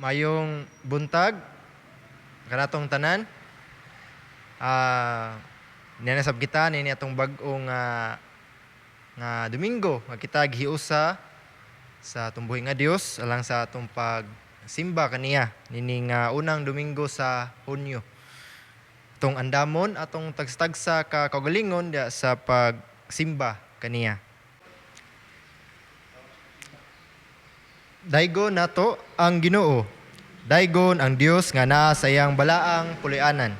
Mayong buntag kanatong tanan. Ninasab kita nini atong bag-ong nga Domingo nga kita gihiusa sa atong buhi nga Dios alang sa atong pagsimba kaniya nini nga unang Domingo sa Hunyo. Atong andamon atong tagsa ka kaugalingon dia sa pagsimba kaniya. Daygon nato ang Ginoo. Daygon ang Dios nga naa sa iyang balaang puloy-anan.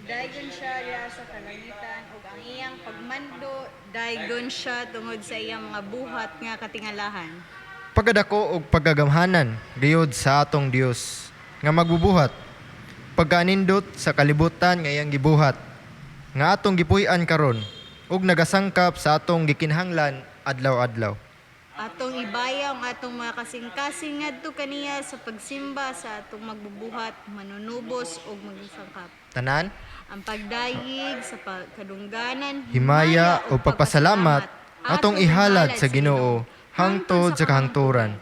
Daygon siya sa kalangitan ug ang iyang pagmando daygon siya tungod sa iyang mga buhat nga katingalahan. Pagkadako og pagagamhanan gayud sa atong Dios nga magbubuhat. Pagkanindot sa kalibutan nga iyang gibuhat nga atong gipuy-an karon ug nagasangkap sa atong gikinahanglan adlaw-adlaw. Atong ibayaw ang atong mga kasing-kasing ngadto kaniya sa pagsimba sa atong magbubuhat, manunubos ug magsangkap. Tanan, Ang pagdayig sa kadungganan, himaya o pagpasalamat atong ihalad sa Ginoo hangtod sa kahangturan.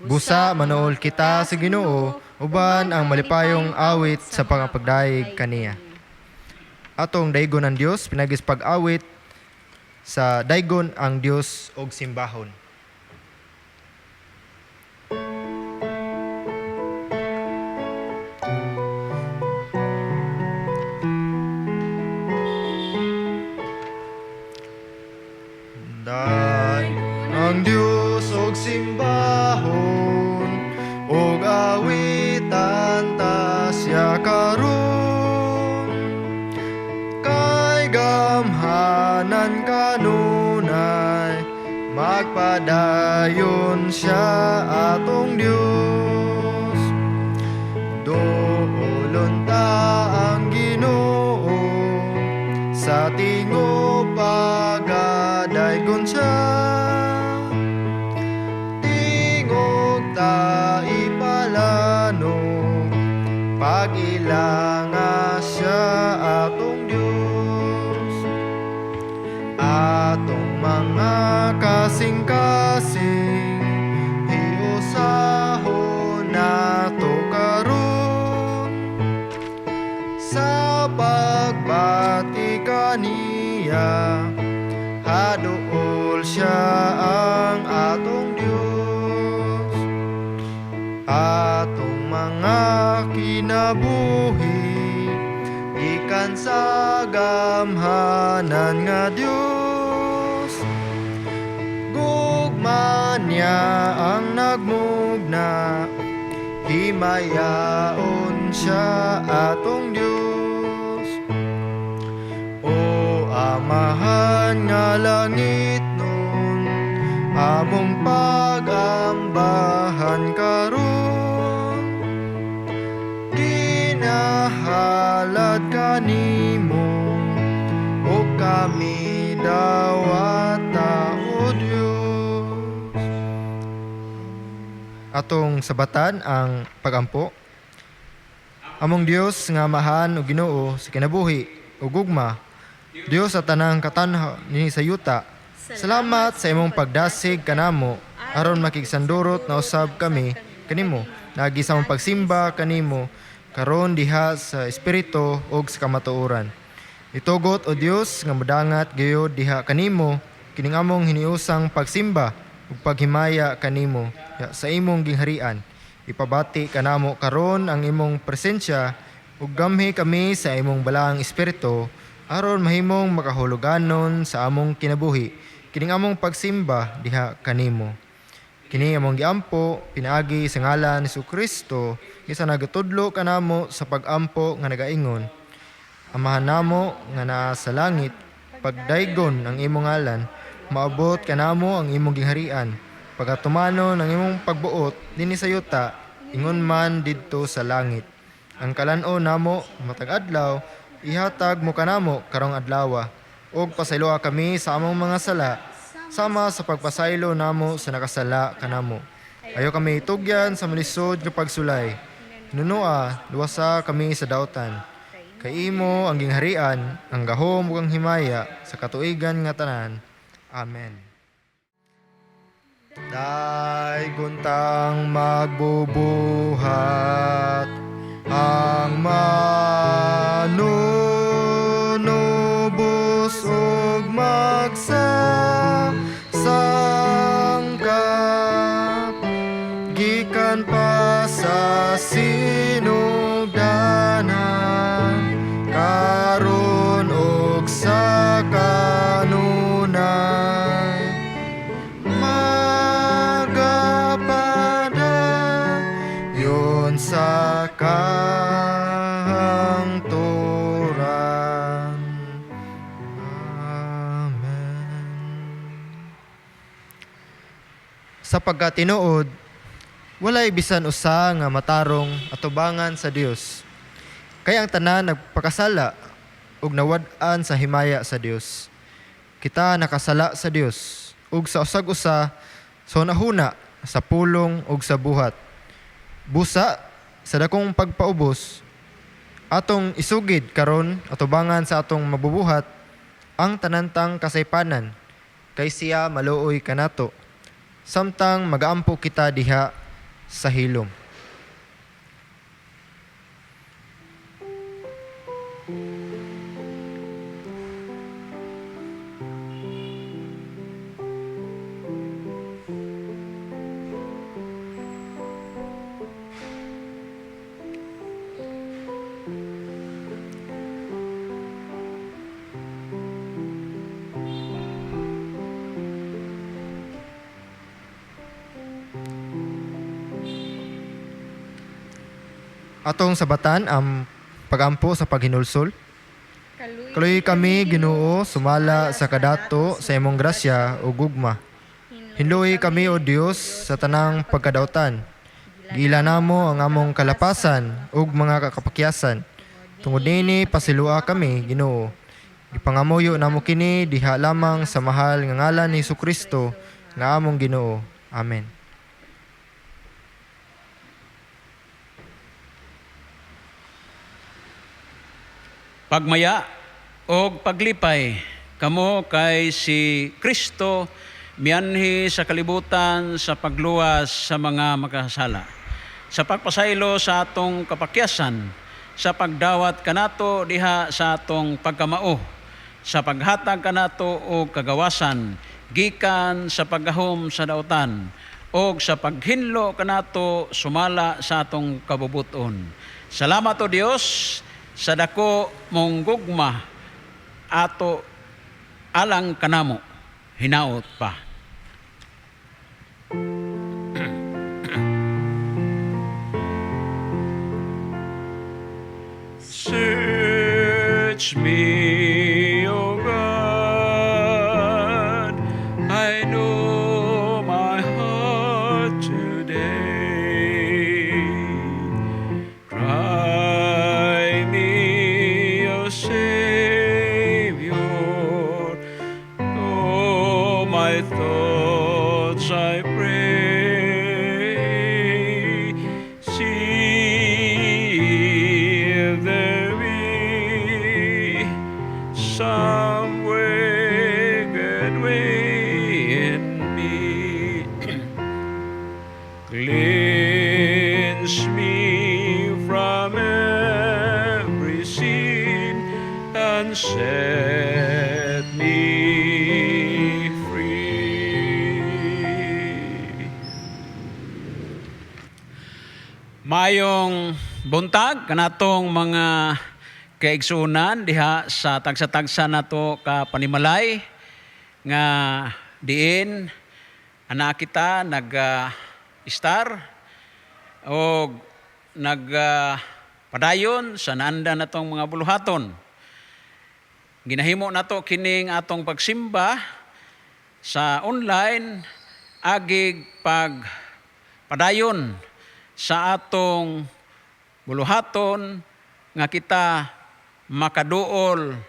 Busa manool kita sa Ginoo uban ang malipayong awit sa pagdayig kaniya. Atong daygon ang Dios pinagis pag-awit sa daygon ang Dios og simbahon. Ang Diyos og simbahon og awitan ta siya karon kay gamhanan kanunay magpadayon siya atong Diyos. Doolon ta ang Ginoo sa tingo pagadaygon siya. Pag-ilanga siya atong Diyos. Atong mga kasing-kasing hiusahon nato karon sa pagbati kaniya haduol siya ang atong Diyos. Atong mga kinabuhi gikan sa gamhanan nga Dios. Gugma niya ang nagmugna, himayaon siya atong Dios. O Amahan nga langit nun, among pagambahan karon halad kanimo o kami dawata o Diyos. Atong sabatan ang pagampo. Among Dios nga mahan o Ginoo sa kinabuhi o gugma, Dios sa tanang katanha ni sa yuta. Salamat sa imong pagdasig kanamo aron makigsandurot na usab kami kanimo nagi sa mong pagsimba kanimo karon diha sa espiritu ug sa kamatuoran. Itugot o Dios nga modangat gayud diha kanimo kining among hiniusang pagsimba ug paghimaya kanimo sa imong gingharian. Ipabati kanamo karon ang imong presensya ug gamhi kami sa imong balaang espiritu aron mahimong makahuluganon sa among kinabuhi kining among pagsimba diha kanimo. Kini among giampo pinaagi sa ngalan ni Jesucristo isa nagatudlo kanamo sa pagampo nga nagaingon. Amahan namo nga naa sa langit, pagdaygon ang imong ngalan, maabot kanamo ang imong gingharian. Pagatumanon ang imong pagbuot dinhi sa yuta, ingon man didto sa langit. Ang kalan-o namo matag adlaw ihatag mo kanamo karong adlaw. Og pasayloa kami sa among mga sala sama sa pagpasaylo namo sa nakasala kanamo. Ayo kami itugyan sa malisod nga pagsulay. Nunoa, luwasa kami sa dautan. Kay imo ang gingharian, ang gahom ug ang himaya sa katuigan nga tanan. Amen. Daiguntang magbubuhat ang manunubos ug magsasangkap gikan pa sa sinugdanan karon ug sa kanunay magapada yon sa kahangturan. Amen. Sapagkat tinuod, walay bisan usa nga matarong atubangan sa Dios. Kaya ang tanan nagpakasala ug nawad-an sa himaya sa Dios. Kita nakasala sa Dios ug sa usag-usa sa hunahuna sa pulong ug sa buhat. Busa sa dakong pagpaubos atong isugid karon atubangan sa atong mabubuhat ang tanantang kasaypanan kay siya maluoy kanato samtang magaampo kita diha sa hilom. Atong sabatan ang pagampo sa paghinulsol. Kaluy kami Ginoo sumala sa kadato sa imong grasya ug gugma. Hinluoy kami o Dios sa tanang pagkadautan. Giila namo ang among kalapasan ug mga kapakyasan. Tungod nini pasilua kami Ginoo. Gipangamuyo namo kini diha lamang sa mahal nga ngalan ni Jesucristo nga among Ginoo. Amen. Pagmaya o paglipay, kamo kay si Kristo mianhi sa kalibutan sa pagluwas sa mga makasala. Sa pagpasaylo sa atong kapakyasan, sa pagdawat kanato diha sa atong pagkamao, sa paghatag kanato o kagawasan, gikan sa paggahom sa dautan, o sa paghinlo kanato sumala sa atong kabubuton. Salamat o Dios sa dako mong gugma ato alang kanamo hinaot pa. Search me, O God, I know my heart today. Try me, O Savior, know my thoughts, I pray. See if there be some wicked way in me. Cleanse me from every sin and set me free. Mayong buntag kanatong mga kaigsunan diha sa tagsa-tagsa nato ka panimalay nga diin ana kita nag-star o padayon sa naanda natong mga buluhaton. Ginahimo nato kining atong pagsimba sa online agig padayon sa atong buluhaton nga kita makaduol,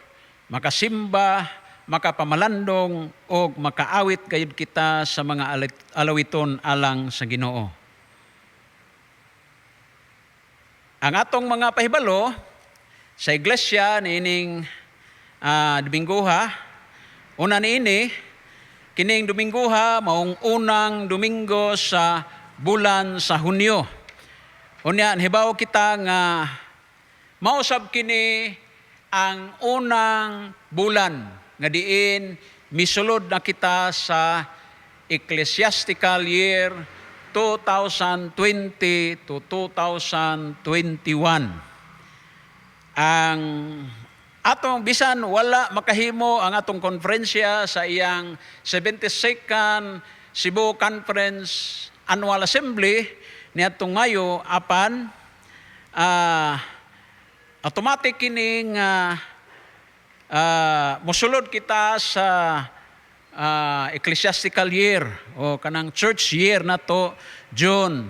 makasimba, makapamalandong o makaawit gayud kita sa mga alawiton alang sa Ginoo. Ang atong mga pahibalo sa iglesia niining Domingoha, una niini kining Domingoha maong unang Domingo sa bulan sa Hunyo. Unya hibaw kita nga mausab kini ang unang bulan nga diin misulod na kita sa ecclesiastical year 2020 to 2021. Ang atong bisan wala makahimo ang atong konferensya sa iyang 72nd Cebu Conference Annual Assembly niadtong Mayo apan automatic kining mosulod kita sa ecclesiastical year o kanang church year na to June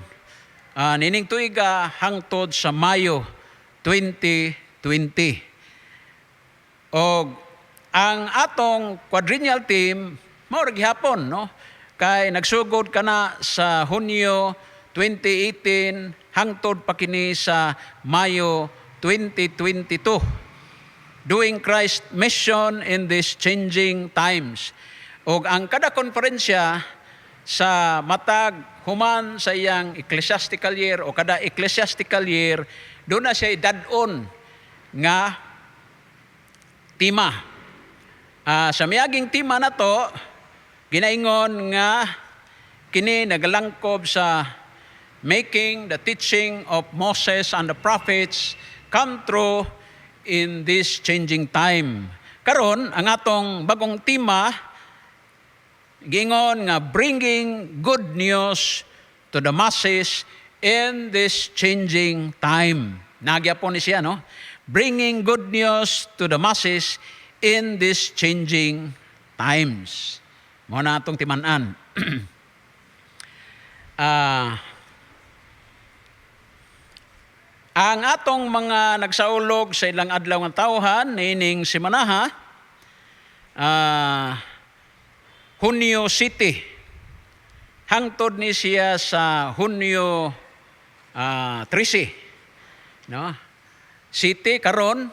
nining tuiga hangtod sa Mayo 2020. O ang atong quadrennial team mao ra gihapon no kay nagsugod kana sa Hunyo 2018 hangtod pa kini sa Mayo 2022, doing Christ mission in these changing times. O ang kada konferensya sa matag human sa iyang ecclesiastical year o kada ecclesiastical year, doon na siya idad-on nga tema. Sa miyaging tema na to, ginaingon nga kini nagalangkob sa making the teaching of Moses and the prophets come true in this changing time. Karon ang atong bagong tema gingon nga bringing good news to the masses in this changing time. Nagyapon ni siya no? Bringing good news to the masses in this changing times. Mo na atong timan-an. Ang atong mga nagsaulog sa ilang adlaw nga tawhan nining semanaha Hunyo City. Hangtod ni siya sa Hunyo 13. No? City karon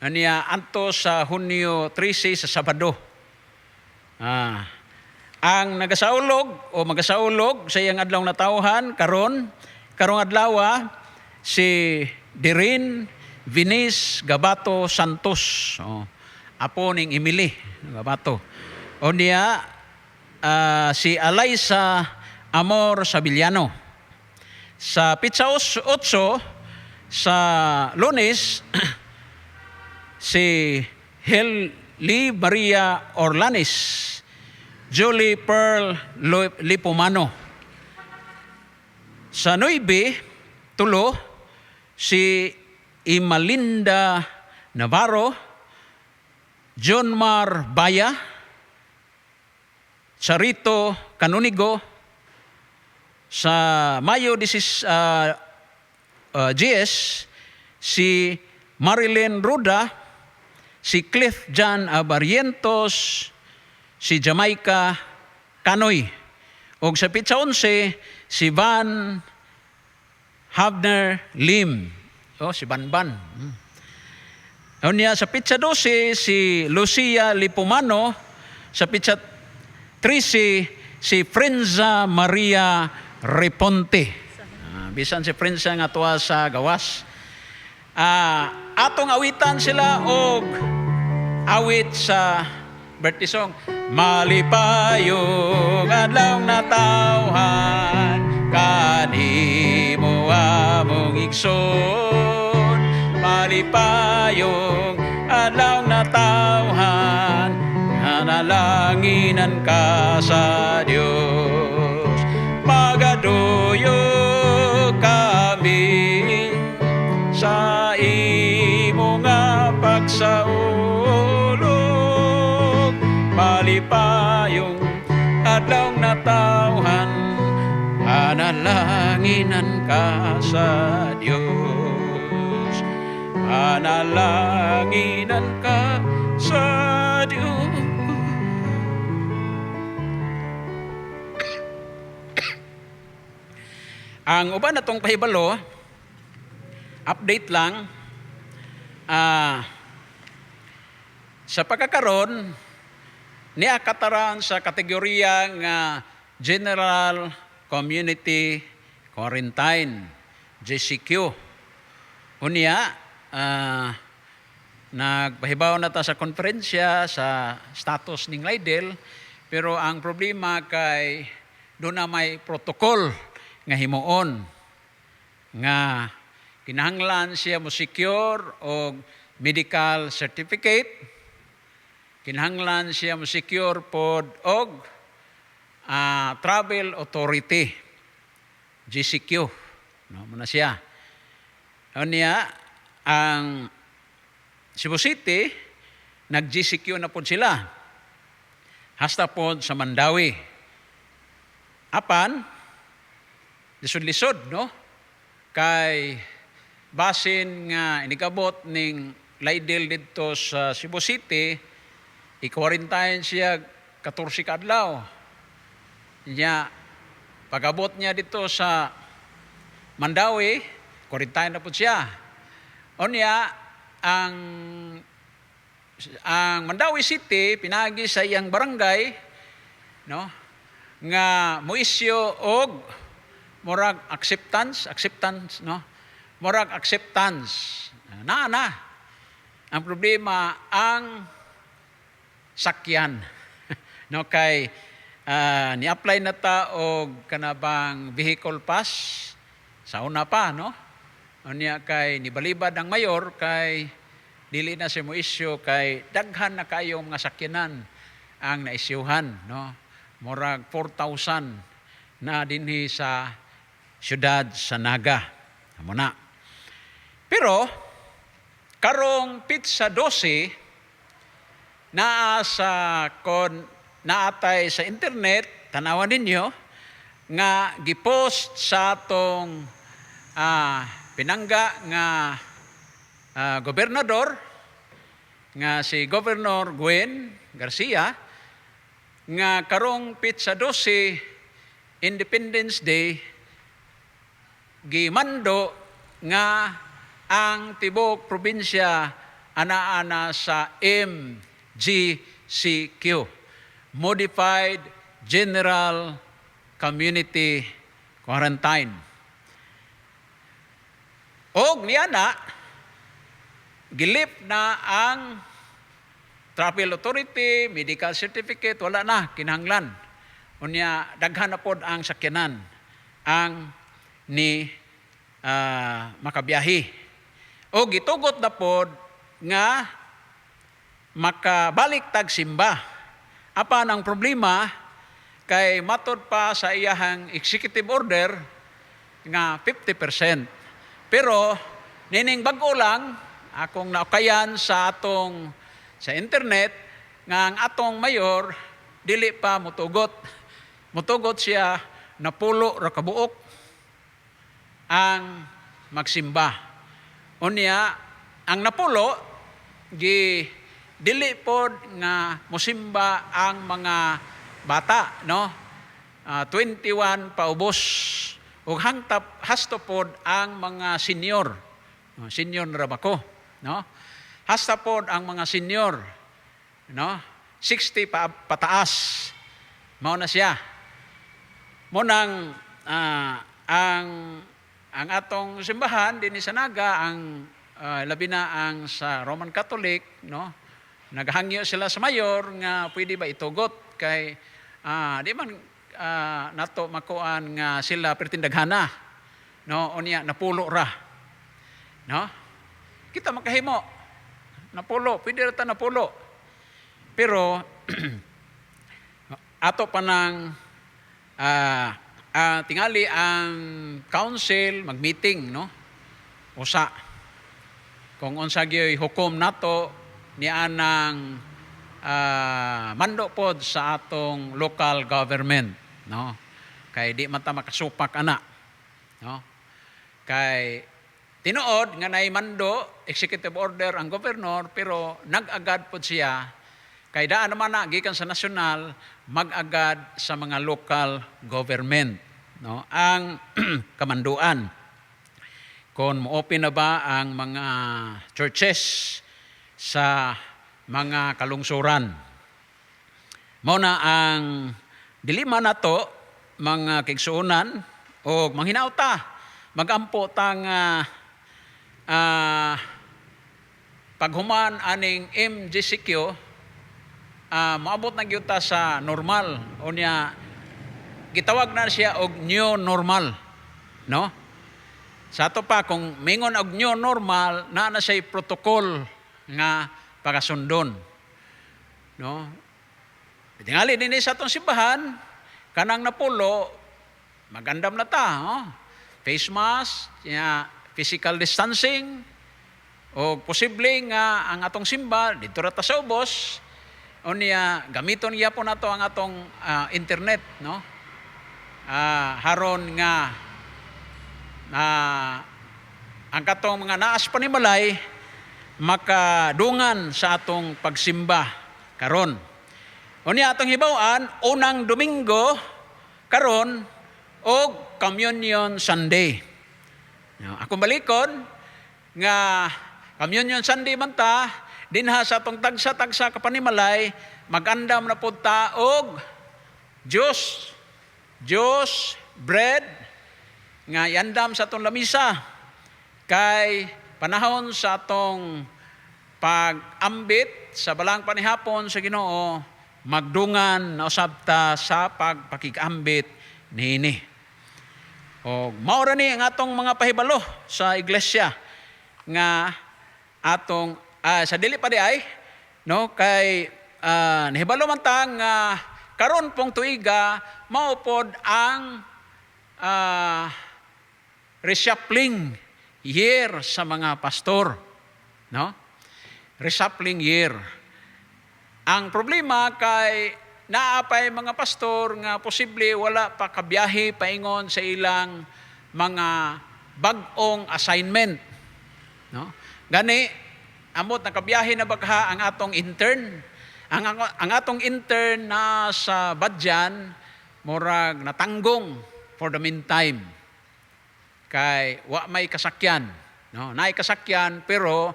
niya anto sa Hunyo 13 sa Sabado. Ang nagasaulog o magasaulog sa iyang adlaw na tawhan karong adlaw si Dirin Vinis Gabato Santos. Apo ning Emily Gabato. O niya si Alaysa Amor Sabiliano. Sa Pitsa 8 sa Lunes si Heli Maria Orlanis, Julie Pearl Lipumano. Sa 9 tulo si Imalinda Navarro, John Mar Baya, Charito Canonigo. Sa Mayo GS, si Marilyn Ruda, si Cliff John Barrientos, si Jamaica Canoy. O sa Pitsa 11, si Van Habner Lim. Si Banban. O niya, sa Pitsa 12, si Lucia Lipumano. Sa Pitsa 13, si Frenza Maria Reponte. Bisan si Frenza nga tuwa sa gawas. Atong awitan sila og awit sa birthday song. Malipayong adlaw na tawhan, kanimo among igsoon. Malipayong adlaw na tawhan, nanalanginan ka sa Dios. Magaduyo kami sa imo nga pagsaulog. Malipayong adlaw na tawhan, nanalanginan ka sa Dios. Nanalanginan ka sa Dios. Ang uban natong pahibalo, update lang, sa pagkakaroon, niya kataran sa kategorya nga General Community Quarantine, GCQ. Unya, nagpahibaw na ta sa konferensya sa status ning Lydell, pero ang problema kay doon na may protocol nga himuon nga kinahanglan siya mo secure og medical certificate, kinahanglan siya mo secure pod og travel authority, GCQ, no muna siya. Unya ang Cebu City nag-GCQ na pod sila hasta pod sa Mandawi. Apan lisod-lisod, no? Kay basin nga inikabot ning Lydell dito sa Cebu City, i-quarantine siya 14 ka adlaw. Niya, pag-abot niya dito sa Mandawi, quarantine na po siya. O niya, ang Mandawi City, pinagi sa iyang barangay, no? Nga moisyo og murag acceptance, no? Murag acceptance. Na. Ang problema, ang sakyan. No, kay ni-apply na ta og kanabang vehicle pass sa una pa, no? Unya kay nibalibad ang mayor kay dili na si mo isyu kay daghan na kayo mga sakyanan ang naisyuhan, no? Murag 4,000 na dinhi sa syudad sa Naga. Amo na. Pero karong Pitsa 12 naa sa naatay sa internet, tanawan ninyo nga gipost sa atong pinangga nga gobernador nga si Governor Gwen Garcia nga karong Pitsa 12 Independence Day gimando nga ang tibok probinsya ana-ana sa MGCQ, Modified General Community Quarantine. Og niana gilip na ang travel authority, medical certificate, wala na kinahanglan. Unya daghan na pod ang sakyanan ang ni makabiyahe. O gitugot na pod nga makabalik tag simba. Apan ang problema kay matod pa sa iyahang executive order nga 50%. Pero nining bag-o lang akong naukayan sa internet nga ang atong mayor dili pa mutugot. Mutugot siya na pulo ra kabuok ang magsimba. Unya, ang napulo, dili pod nga musimba ang mga bata, no? 21 paubos. Ug hasta pod ang mga senior. Senior na rabako, no? Hasta pod ang mga senior, no? 60 pataas. Mao na siya. Munang ang atong simbahan din sa Naga, ang labi na ang sa Roman Catholic, no? Naghangyo sila sa mayor nga pwede ba itugot kay di man nato makuan nga sila pertindaghana, no? Unya napulo ra, no? Kita makahimo napulo, pwede ra ta napulo. Pero ato pa nang tingali ang council mag-meeting, no? Usa. Kung unsa gyud hukom nato ni anang mando pod sa atong local government, no? Kay di man ta makasupak ana, no? Kay tinuod nga nay mando executive order ang governor pero nag-agad pod siya kay daan naman na gikan sa nasyonal mag-agad sa mga local government, no? Ang kamanduan kung mo-open na ba ang mga churches sa mga kalungsuran. Mao na ang dilima nato mga kigsuonan o manghinaw ta, magampo ta nga paghuman aning MGCQ, maabot na gyud ta sa normal, o niya gitawag na siya og new normal, no? Sa ato pa, kung mingon og new normal, na siya protocol nga pagasundon. No? Tingali din sa atong simbahan, kanang napulo, magandam na ta. No? Face mask, physical distancing, o posible nga ang atong simba, dito rata sa ubos, o niya, gamiton niya po na to ang atong internet. No? Haron nga, ang katong mga naas panimalay makadungan sa atong pagsimba karon. Unya atong hibaw-an unang Domingo karon og Communion Sunday. Akong balikon nga Communion Sunday man ta dinha sa atong tagsa-tagsa ka panimalay magandam na pud ta og Diyos bread nga yandam sa atong lamisa kay panahon sa atong pag-ambit sa balang panihapon sa Ginoo magdungan na usab ta sa pagpakig-ambit niini. O mao ra ni ang atong mga pahibalo sa iglesia nga atong sa dili pa di ay no kay nahibalo man ta nga karon pong tuiga mao pod ang reshuffling year sa mga pastor, no? Reshuffling year. Ang problema kay naapay mga pastor nga posible wala pa kabiyahe paingon sa ilang mga bag-ong assignment, no? Gani amot nakabiyahe na bagha ang atong intern. Ang atong intern na sa Badyan murag natanggong for the meantime. Kay wa may kasakyan, no? Naay kasakyan pero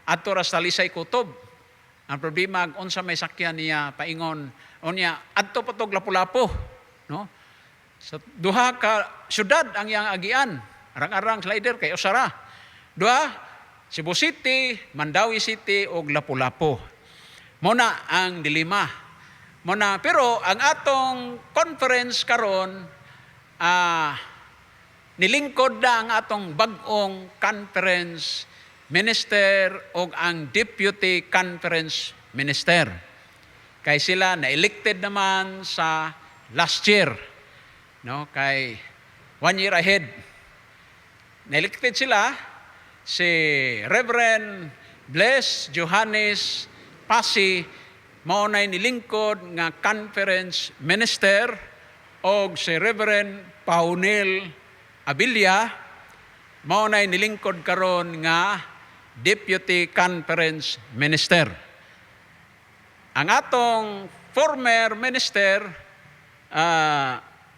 adto ra sa Lisay Kutob. Ang problema unsa may sakyan niya paingon unya adto pa tog Lapu-Lapu, no? Sa duha ka syudad ang iyang agian, arang-arang slider kay usara. Duha Cebu City, Mandawi City ug Lapu-Lapu. Mo na ang dilema. Mo na pero ang atong conference karon nilingkod na ang atong bag-ong conference minister o ang deputy conference minister. Kay sila na-elected naman sa last year. No? Kay 1 year ahead. Na-elected sila si Reverend Bless Johannes Pasi maunay nilingkod nga conference minister o si Reverend Paunil Abilia maunay nilingkod karon nga Deputy Conference Minister. Ang atong former minister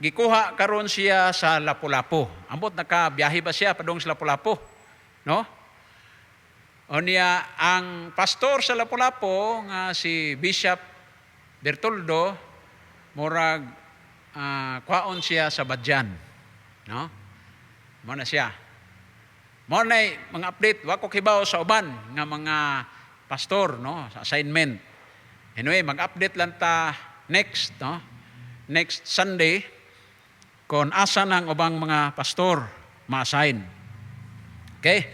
gikuha karon siya sa Lapu-Lapu. Ambot nakabiyahe ba siya padung sa Lapu-Lapu, no? O niya ang pastor sa Lapu-Lapu nga si Bishop Bertoldo murag kwaon siya sa Badyan, no? Mo na siya. Mo na mga update, wa ko kibaw sa uban nga mga pastor, no, sa assignment. Anyway, mag-update lang ta next, no? Next Sunday kung asa nang ubang mga pastor ma-assign. Okay?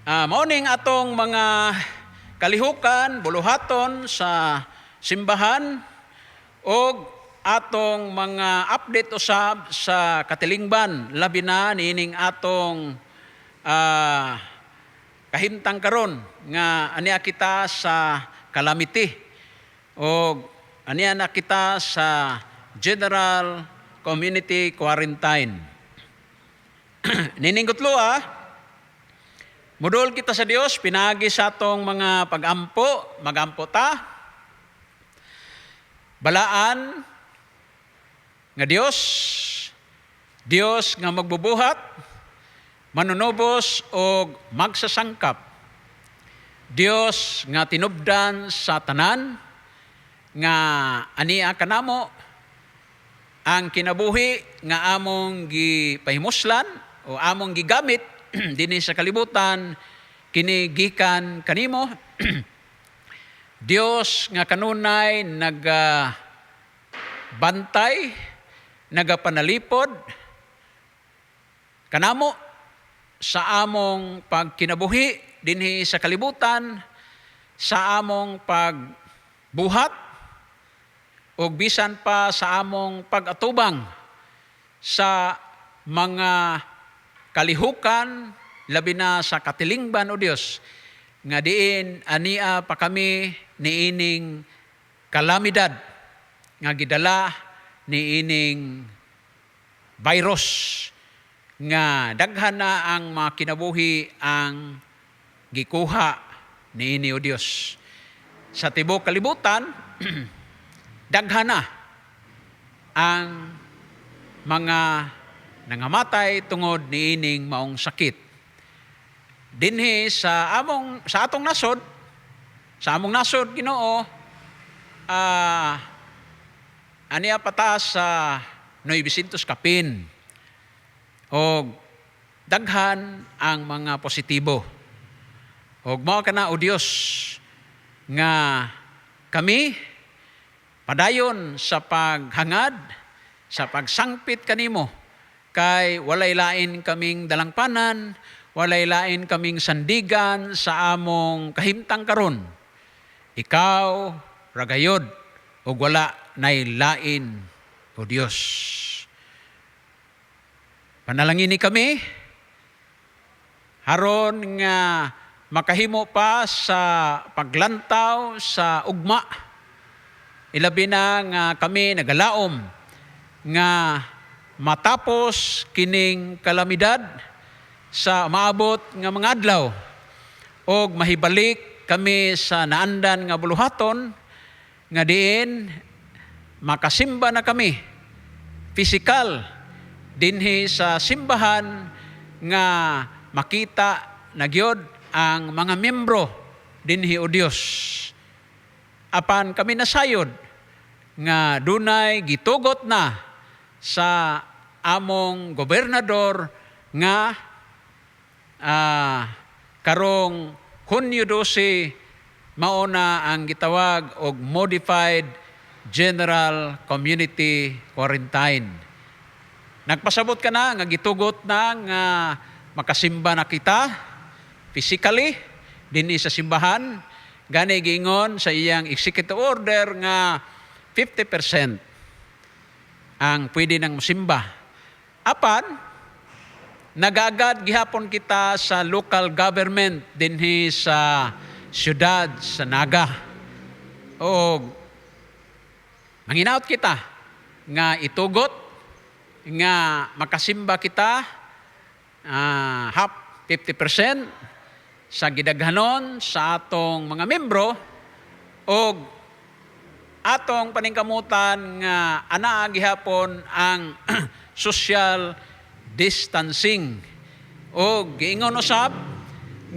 Morning atong mga kalihukan, buluhaton sa simbahan o atong mga update usab sa katilingban labi na nining atong kahimtang karon nga aniya kita sa calamity o aniya na kita sa general community quarantine. Nining gutloa mudol kita sa Dios pinagi sa atong mga pagampo, magampo ta balaan nga Dios nga magbubuhat, manunubos o magsasangkap. Dios nga tinubdan sa tanan, nga ania kanamo ang kinabuhi nga among gipahimuslan o among gigamit dinhi sa kalibutan kini gikan kanimo. Dios nga kanunay bantay, nagapanalipod kanamo sa among pagkinabuhi dinhi sa kalibutan, sa among pagbuhat o bisan pa sa among pag-atubang sa mga kalihukan, labi na sa katilingban o Dios, nga diin ania pa kami niining kalamidad nga gidala niining virus nga daghan na ang mga kinabuhi ang gikuha niini o Dios. Sa tibuok kalibutan, daghan na ang mga nangamatay tungod niining maong sakit. Dinhi sa atong nasod, Ginoo, aniya patas sa 900 kapin. O daghan ang mga positibo. O mao kana o Dios nga kami padayon sa paghangad, sa pagsangpit kanimo, kay walay lain kaming dalangpanan, walay lain kaming sandigan sa among kahimtang karon. Ikaw ragayod o wala nay lain o Dios. Panalangin ni kami haron nga makahimo pa sa paglantaw sa ugma. Ilabi na nga kami nagalaom nga matapos kining kalamidad sa maabot nga mga adlaw og mahibalik kami sa naandan nga buluhaton nga diin makasimba na kami pisikal dinhi sa simbahan nga makita na gyud ang mga miyembro dinhi o Dios. Apan kami nasayod nga dunay gitugot na sa among gobernador nga karong Hunyo 12 mauna ang gitawag og Modified General Community Quarantine. Nagpasabot ka na, nga gitugot na, nga makasimba na kita, physically, dinhi sa simbahan, gani giingon sa iyang executive order nga 50% ang pwede nang musimba. Apan, nagagad gihapon kita sa local government dinhi sa syudad, sa Naga. O, manginaot kita, nga itugot, nga makasimba kita half 50% sa gidaghanon sa atong mga membro o atong paningkamutan nga anaa gihapon ang social distancing o giingon usab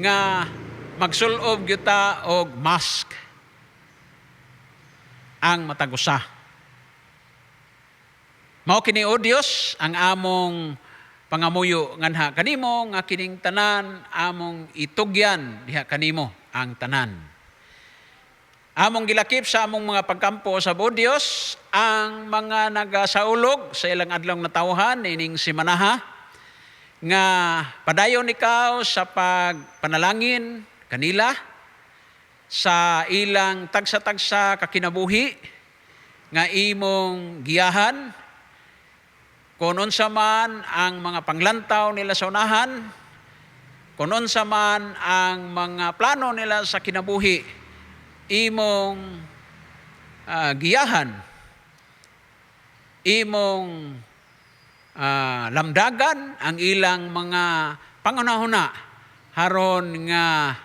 nga magsulob kita og mask ang matag usa. Mao kini o Dios ang among pangamuyo nganha kanimo nga kining tanan among itugyan diha kanimo ang tanan. Among gilakip sa among mga pagkampo sa o Dios ang mga nagasaulog sa ilang adlong natawhan ining simanaha nga padayon ikaw sa pagpanalangin kanila sa ilang tagsa-tagsa kakinabuhi nga imong giyahan. Kung unsa man ang mga panglantaw nila sa unahan, kung unsa man ang mga plano nila sa kinabuhi, imong giyahan, imong lamdagan ang ilang mga pangunahuna haron nga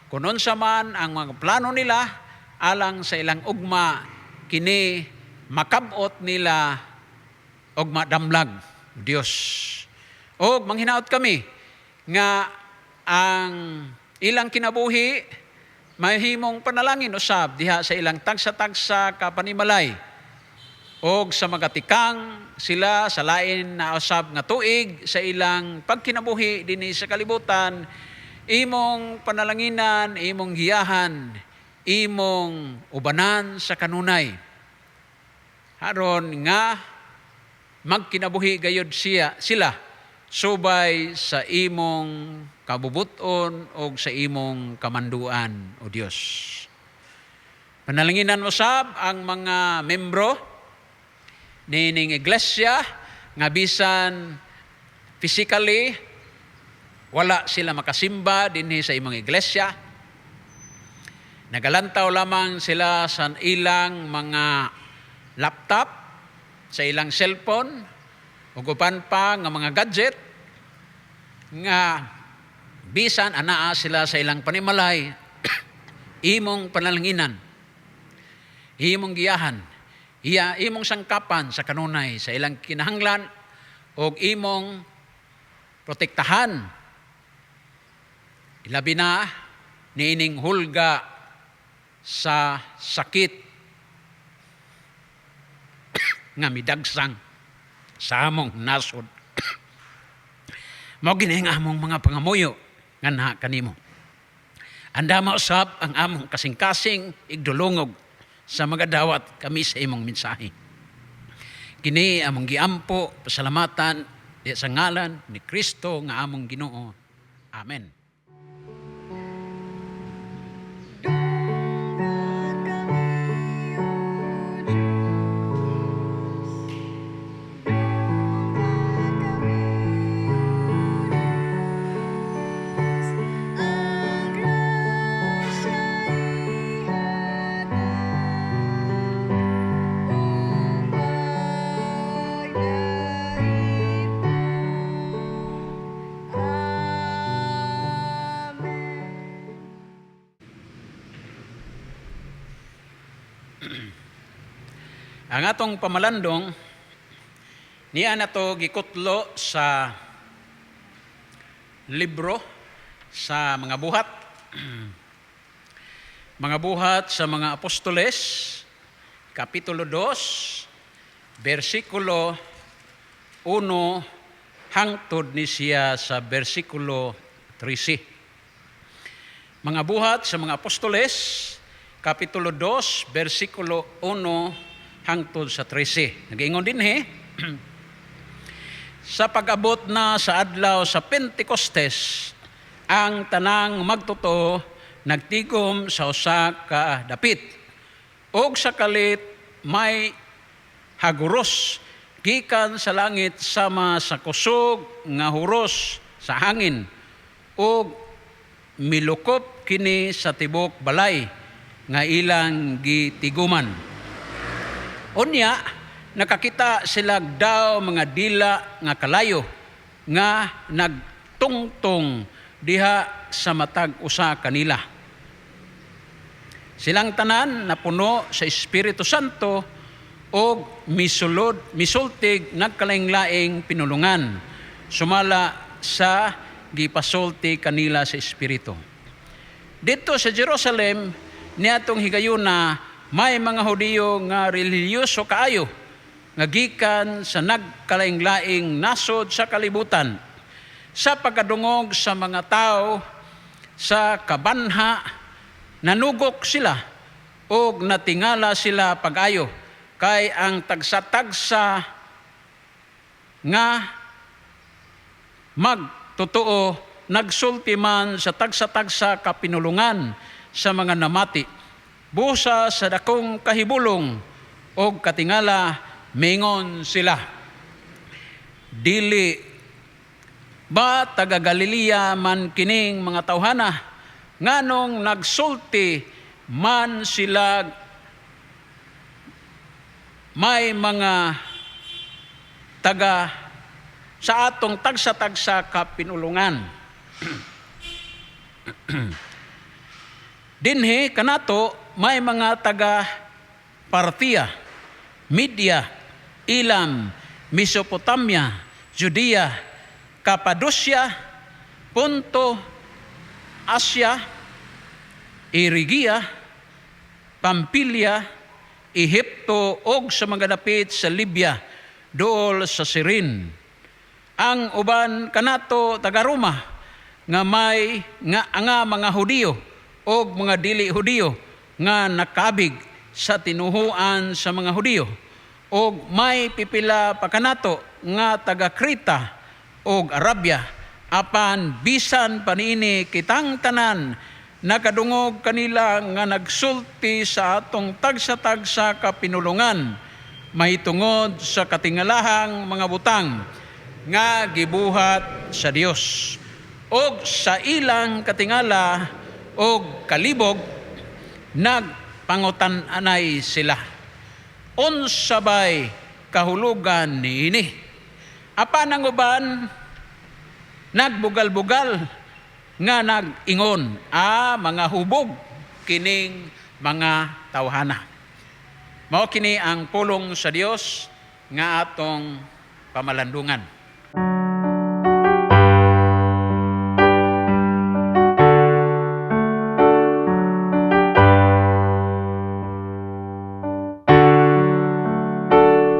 kung unsa man ang mga plano nila alang sa ilang ugma kini makabot nila og madamlag Dios. Og manghinaot kami nga ang ilang kinabuhi mahimong panalangin usab diha sa ilang tagsa-tagsa ka panimalay. Og sa magatikang sila sa lain na usab nga tuig sa ilang pagkinabuhi dinhi sa kalibutan, imong panalanginan, imong giyahan, imong ubanan sa kanunay. Haron nga magkinabuhi gayud sila subay sa imong kabubuton o sa imong kamanduan o Dios. Panalanginan mo sab ang mga membro nining iglesia nga bisan physically wala sila makasimba dinhi sa imong iglesia. Nagalantaw lamang sila sa ilang mga laptop, sa ilang cellphone, ug uban pa nga mga gadget nga bisan anaa sila sa ilang panimalay. Imong panalanginan, imong giyahan, imong sangkapan sa kanunay sa ilang kinahanglan ug imong protektahan ilabi na niining hulga sa sakit nga midagsang sa among nasod. Mao gini ang among mga pangamuyo nga naa kanimo. Anda mausab ang among kasing-kasing igdulungog sa mga dawat kami sa imong mensahe. Kini among giampo pasalamatan di sa ngalan ni Kristo nga among Ginoo. Amen. Ang atong pamalandong niya na to gikutlo sa libro sa mga buhat. Mga buhat sa mga apostoles, Kapitulo 2, versikulo 1 hangtod ni siya sa versikulo 13. Mga buhat sa mga apostoles, Kapitulo 2, versikulo 1 hangtod sa 13. Nag-ingon din sa pag-abot na sa adlaw sa Pentecostes, ang tanang magtotoo nagtigom sa usa ka dapit. Og sa kalit may haguros gikan sa langit sama sa kusog nga huros sa hangin. Og milukop kini sa tibok balay nga ilang gitiguman. Unya, nakakita sila daw mga dila nga kalayo nga nagtungtong diha sa matag usa kanila. Silang tanan napuno sa Espiritu Santo o misultig nagkalaing-laing pinulungan sumala sa gipasulti kanila sa Espiritu. Dito sa Jerusalem niadtong higayuna may mga Hudiyo nga relihiyoso kaayo nga gikan sa nagkalaing-laing nasod sa kalibutan. Sa pagkadungog sa mga tao sa kabanha, nanugok sila o natingala sila pag-ayo kay ang tagsa-tagsa nga magtotoo nagsulti man sa tagsa-tagsa kapinulungan sa mga namati. Busa sa dakong kahibulong o katingala, mingon sila. Dili ba taga Galilea man kining mga tawhana, nganong nagsulti man sila may mga taga sa atong tagsa-tagsa kapinulungan. Dinhi kanato may mga taga Parthia, Media, Elam, Mesopotamia, Judea, Cappadocia, Ponto, Asia, Irigia, Pampilya, Ehipto ug sa mga dapit sa Libya, dool sa Sirin. Ang uban kanato taga Roma nga may nga mga Hudiyo ug mga dili Hudiyo nga nakabig sa tinuhuan sa mga Hudiyo, ug may pipila pa kanato nga taga Krita ug Arabia, apan bisan paniini kitang tanan nakadungog kanila nga nagsulti sa atong tagsa-tagsa ka pinulungan mahitungod sa katingalahang mga butang nga gibuhat sa Dios, ug sa ilang katingala ug kalibog nagpangutan-anay sila. Unsa bay kahulugan niini? Apan ang uban nagbugal-bugal nga nag-ingon, mga hubog kining mga tawhana. Mao kini ang pulong sa Dios nga atong pamalandungan.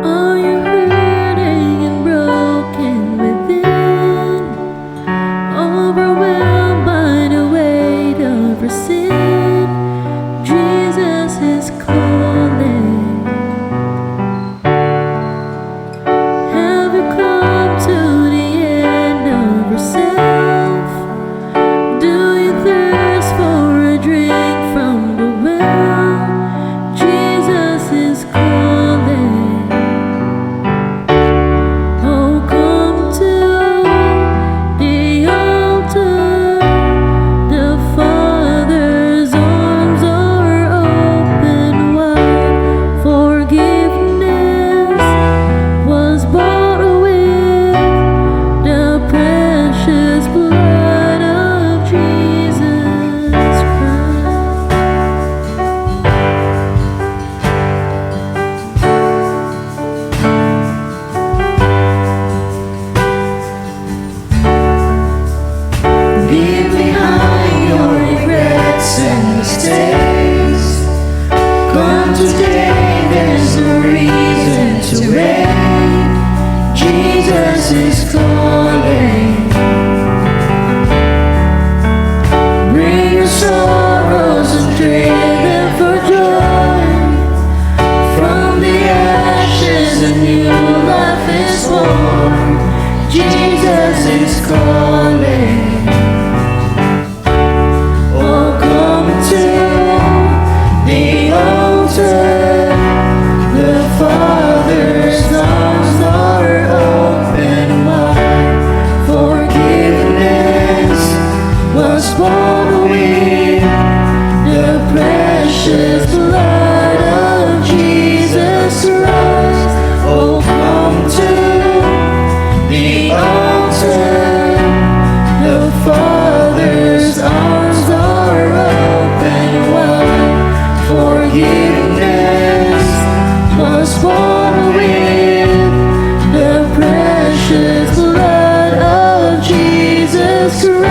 Are you hurting and broken within? Overwhelmed by the weight of your sin? Jesus is calling. Have you come to the end of yourself? Do you thirst for a drink from the well? Jesus is calling. Oh, come to the altar. The Father's arms are open wide. Forgiveness was bought with the precious blood of Jesus Christ. Leave behind your regrets and mistakes. Come today, there's no reason to wait. Jesus is calling. Bring your sorrows and trade them for joy. From the ashes a new life is born. Jesus is calling. Oh, come to the altar. The Father's arms are open wide. Forgiveness was bought with the precious blood of Jesus Christ. Oh, come to the altar. The Father's arms are open wide. Forgiveness was bought with the precious blood of Jesus Christ.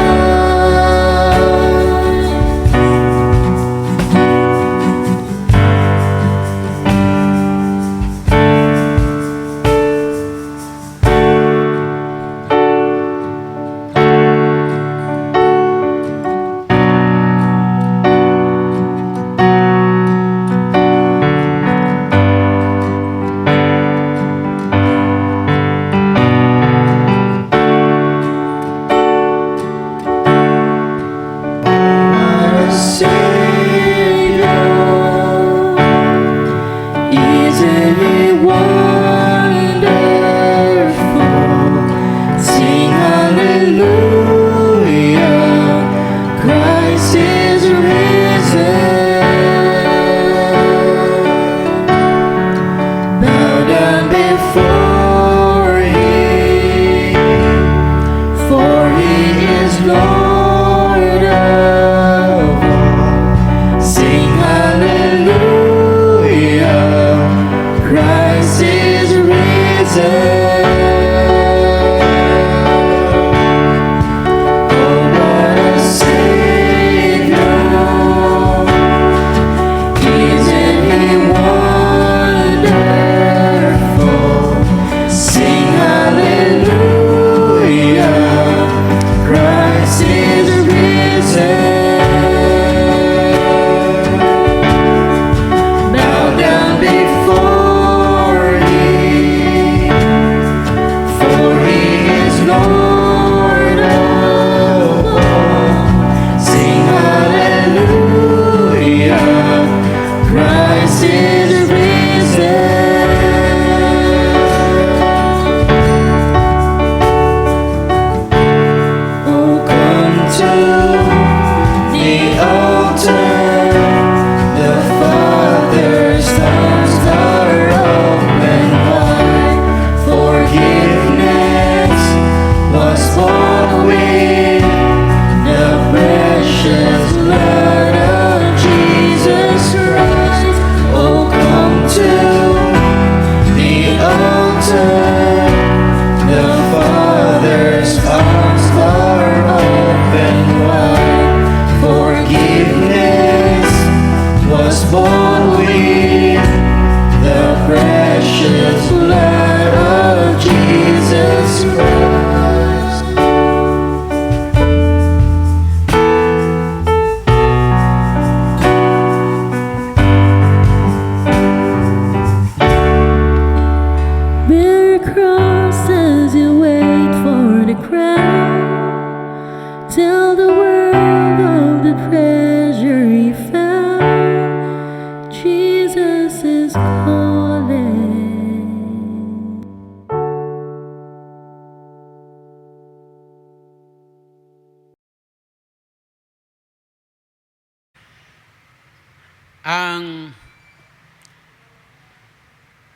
ang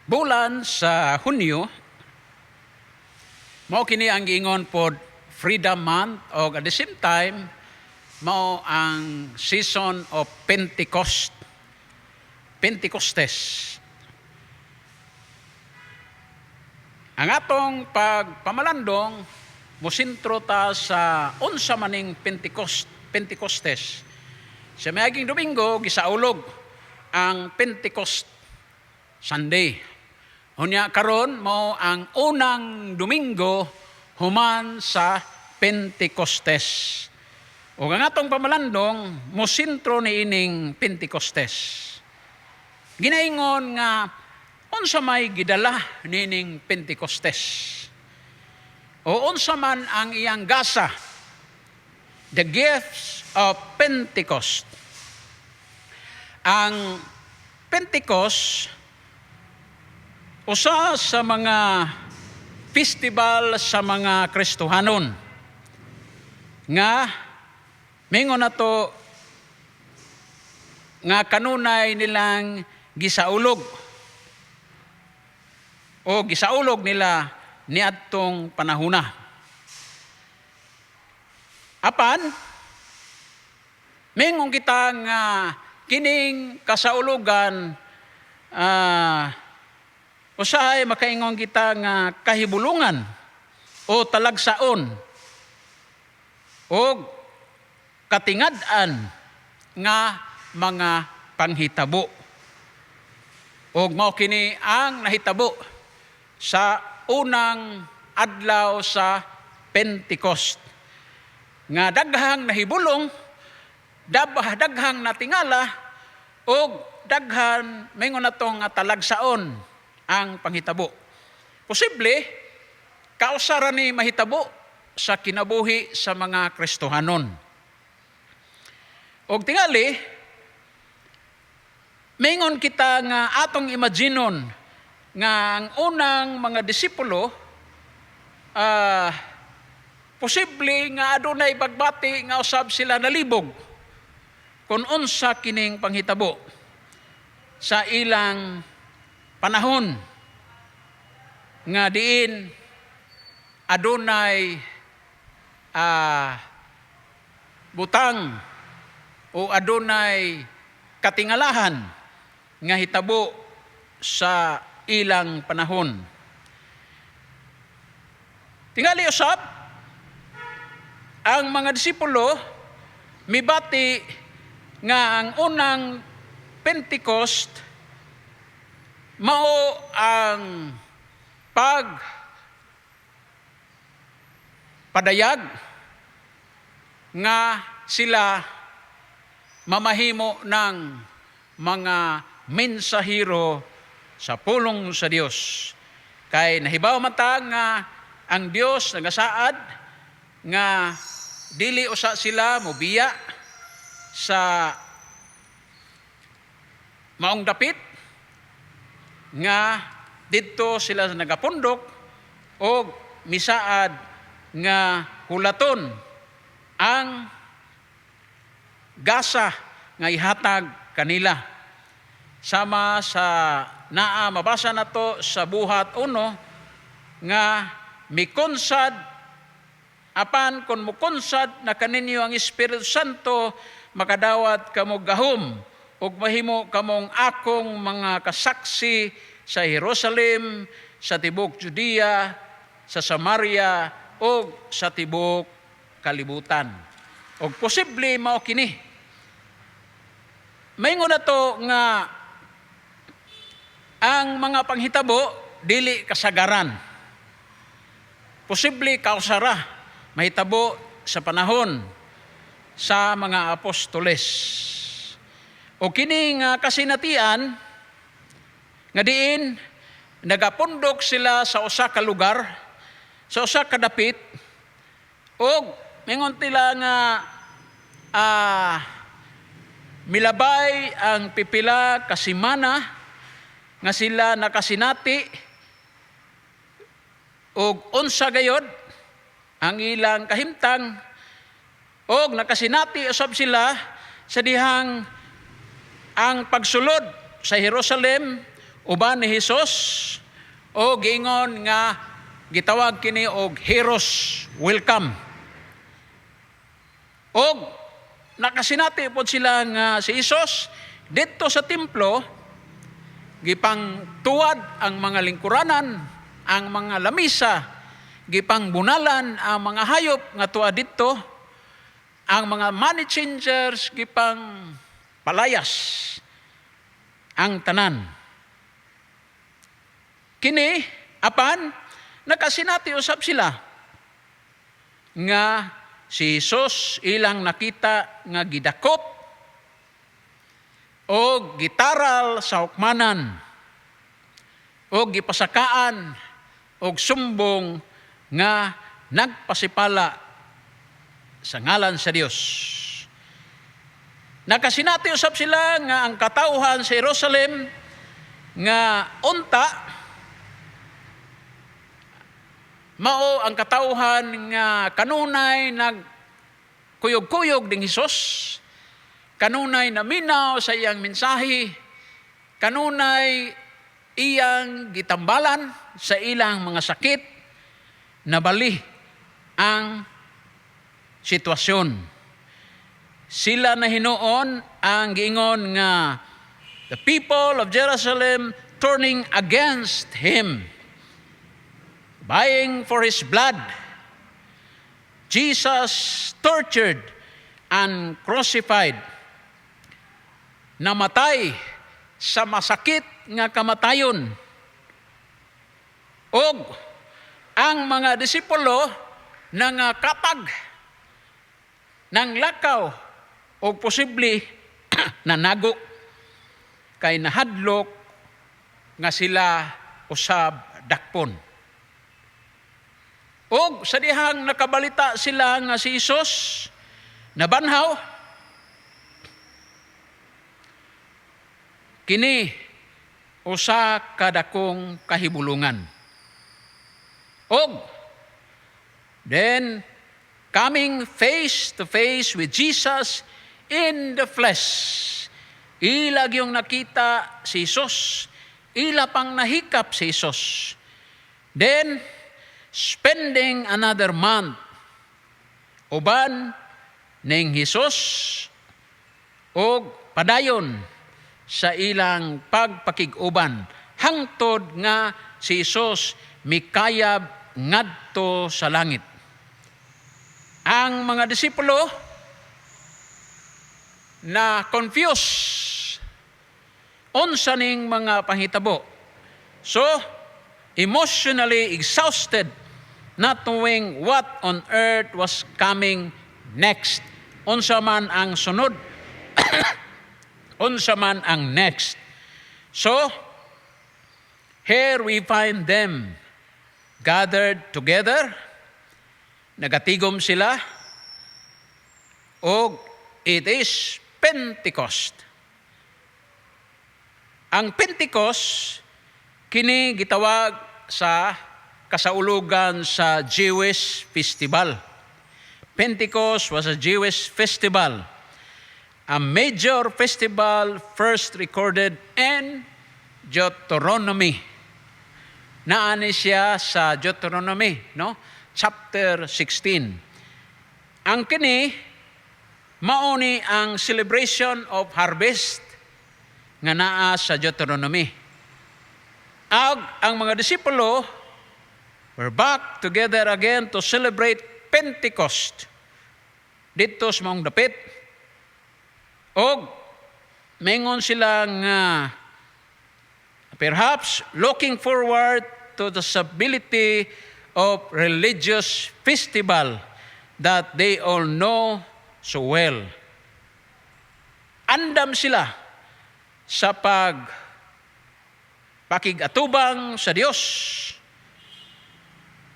bulan sa Hunyo, mao kini ang giingon pod Freedom Month, o at the same time mao ang season of Pentecostes. Ang atong pagpamalandong mosintro ta sa unsa maning Pentecostes. Sa miaging Domingo gisaulog ang Pentecost Sunday. Unya karon mao ang unang Domingo human sa Pentecostes. O ang atong pamalandong mosintro ni ining Pentecostes. Ginaingon nga unsa may gidala nining Pentecostes. O unsa man ang iyang gasa, the gifts of Pentecost. Ang Pentecost, usa sa mga festival sa mga Kristohanon nga mingon nato nga kanunay nilang gisaulog nila niadtong panahuna. Apan mingon kita nga kining kasaulugan usahay makaingon kita nga kahibulungan o talagsaon o katingad-an nga mga panghitabo. O mao kini ang nahitabo sa unang adlaw sa Pentecost. Nga daghang nahibulong, daghang natingala, o daghan mingon nato nga talagsaon ang panghitabo. Posible kausara ni mahitabo sa kinabuhi sa mga Kristohanon. Og tingali mingon kita nga atong imaginon nga ang unang mga disipulo posible nga adunay pagbati nga usab sila nalibog kung unsa kining panghitabo sa ilang panahon nga diin adunay butang o adunay katingalahan nga hitabo sa ilang panahon. Tingali usab ang mga disipulo mibati nga ang unang Pentecost mao ang padayag nga sila mamahimo ng mga mensahero sa pulong sa Dios. Kay nahibaw mata nga ang Dios nagasaad nga dili usa sila mobiya sa maong dapit nga didto sila nagapundok o misaad nga hulaton ang gasa nga ihatag kanila. Sama sa naa mabasa nato sa buhat 1 nga mikonsad apan kun mukonsad na kaninyo ang Espiritu Santo makadawat kamo gahom ug mahimo kamong akong mga kasaksi sa Jerusalem, sa tibuok Judea, sa Samaria o sa tibuok kalibutan. O posible mao kini. Maingon na to nga ang mga panghitabo dili kasagaran. Posible kausara mahitabo sa panahon sa mga apostoles. O kini nga kasinatian nga diin nagapundok sila sa usa ka lugar, sa usa ka dapit, o mingon tila nga milabay ang pipila ka semana nga sila nakasinati og unsa gayod ang ilang kahimtang og nakasinati usab sila sa dihang ang pagsulod sa Jerusalem uban ni Hesus o giingon nga gitawag kini og heroes welcome. Og nakasinati pod sila nga si Hesus dito sa templo gipang tuwad ang mga lingkuranan, ang mga lamisa, gipang bunalan ang mga hayop nga tuwa dito, ang mga money changers gipang palayas ang tanan. Kini apan nakasinati usab sila nga si Jesus ilang nakita nga gidakop o gitaral sa hukmanan o gipasakaan o sumbong nga nagpasipala sa ngalan sa Dios. Nakasinati usab sila nga ang katauhan sa Jerusalem nga unta mao ang katauhan nga kanunay nagkuyog-kuyog ding Hesus, kanunay naminaw sa iyang mensahe, kanunay iyang gitambalan sa ilang mga sakit, nabali ang sitwasyon. Sila na hinuon ang giingon nga the people of Jerusalem turning against Him, vying for His blood. Jesus tortured and crucified, namatay sa masakit nga kamatayon. Og ang mga disipulo nangakatag, nang lakaw o posible nanago kay nahadlok nga sila usab dakpon. Og sa dihang nakabalita sila nga si Hesus nabanhaw, kini usa ka dakong kahibulungan. Og then coming face to face with Jesus in the flesh, ila yung nakita si Jesus, ila pang nahikap si Jesus. Then spending another month uban ning Hesus og padayon sa ilang pagpakig-uban hangtod nga si Hesus mikayab ngadto sa langit. Ang mga disipulo na confused unsa ning mga panghitabo. So emotionally exhausted, not knowing what on earth was coming next. Unsa man ang sunod, unsa man ang next. So, here we find them gathered together, nagatigom sila, o it is Pentecost. Ang Pentecost, kini gitawag sa kasaulugan sa Jewish festival. Pentecost was a Jewish festival, a major festival first recorded in Deuteronomy. Naani siya sa Deuteronomy, no? Chapter 16. Ang kini mauni ang celebration of harvest nga naa sa Deuteronomy. Ang mga disipulo were back together again to celebrate Pentecost dito sa mong dapit. O mengon sila nga perhaps looking forward to the stability of religious festival that they all know so well. Andam sila sa pakigatubang sa Dios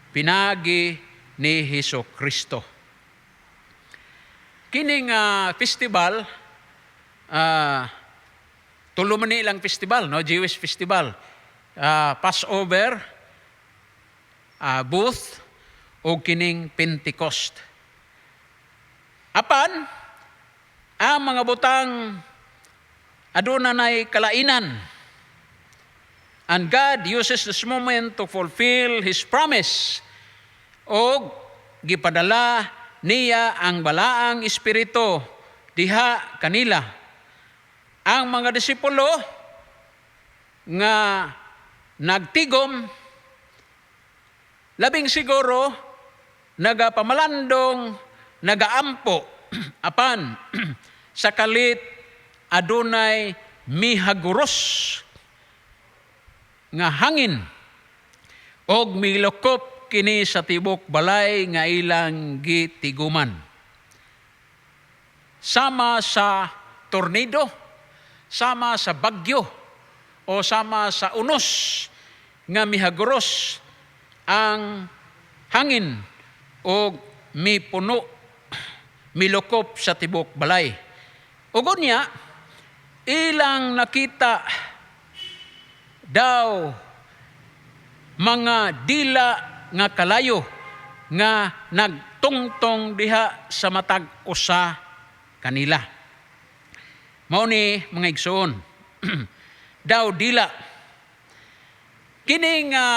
pinagi ni Hesukristo. Kining festival, tulo man ilang festival, no? Jewish festival, Passover, Booth, o kining Pentecost. Apan, ang mga butang adunay kalainan. And God uses this moment to fulfill His promise. O gipadala niya ang balaang espiritu diha kanila. Ang mga disipulo nga nagtigom, labing siguro nagapamalandong, nagaampo apan sa kalit adunay mihaguros nga hangin og milokop kini sa tibok balay nga ilang gitiguman. Sama sa tornado, sama sa bagyo, o sama sa unos nga mihaguros ang hangin o mipuno, milokop sa tibok balay. Ug niya, ilang nakita daw mga dila nga kalayo nga nagtungtong diha sa matag usa kanila. Mao ni mga igsoon, daw dila kini nga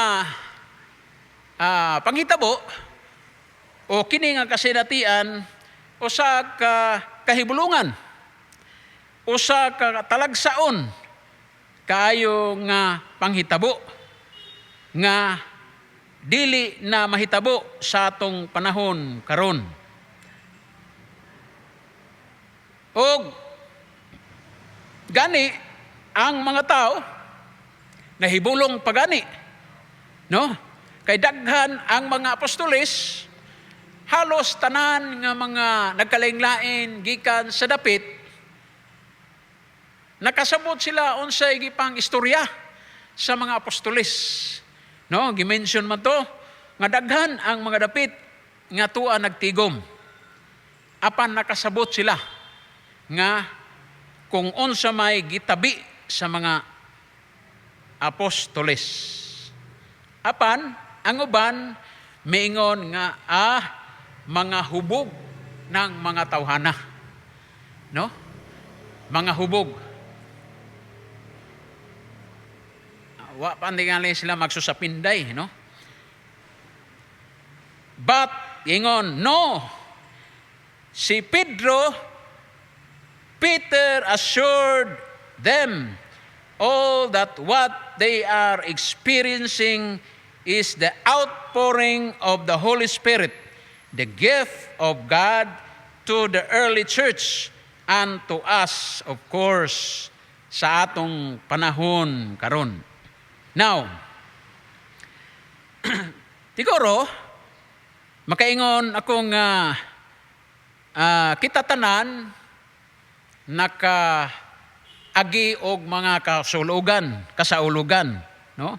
panghitabo o kini nga kasinatian usa ka kahibulungan, usa ka talagsaon kaayo nga panghitabo nga dili na mahitabo sa atong panahon karon. Og gani ang mga tao nahibulong pagani, no? Kay daghan ang mga apostoles, halos tanan nga mga nagkalain-lain gikan sa dapit, nakasabot sila unsay gipang istorya sa mga apostoles. No, gimension man to nga daghan ang mga dapit nga tuwa nagtigom. Apan nakasabot sila nga kung unsa may gitabi sa mga apostoles. Apan ang uban miingon nga mga hubog ng mga tawhana. No? Mga hubog. Wa pa tingali sila magsusapinday, no? But ingon, no. Si Peter assured them all that what they are experiencing is the outpouring of the Holy Spirit, the gift of God to the early church and to us, of course, sa atong panahon karon. Now, siguro, makaingon akong kita tanan naka-agi og mga kasaulugan, no?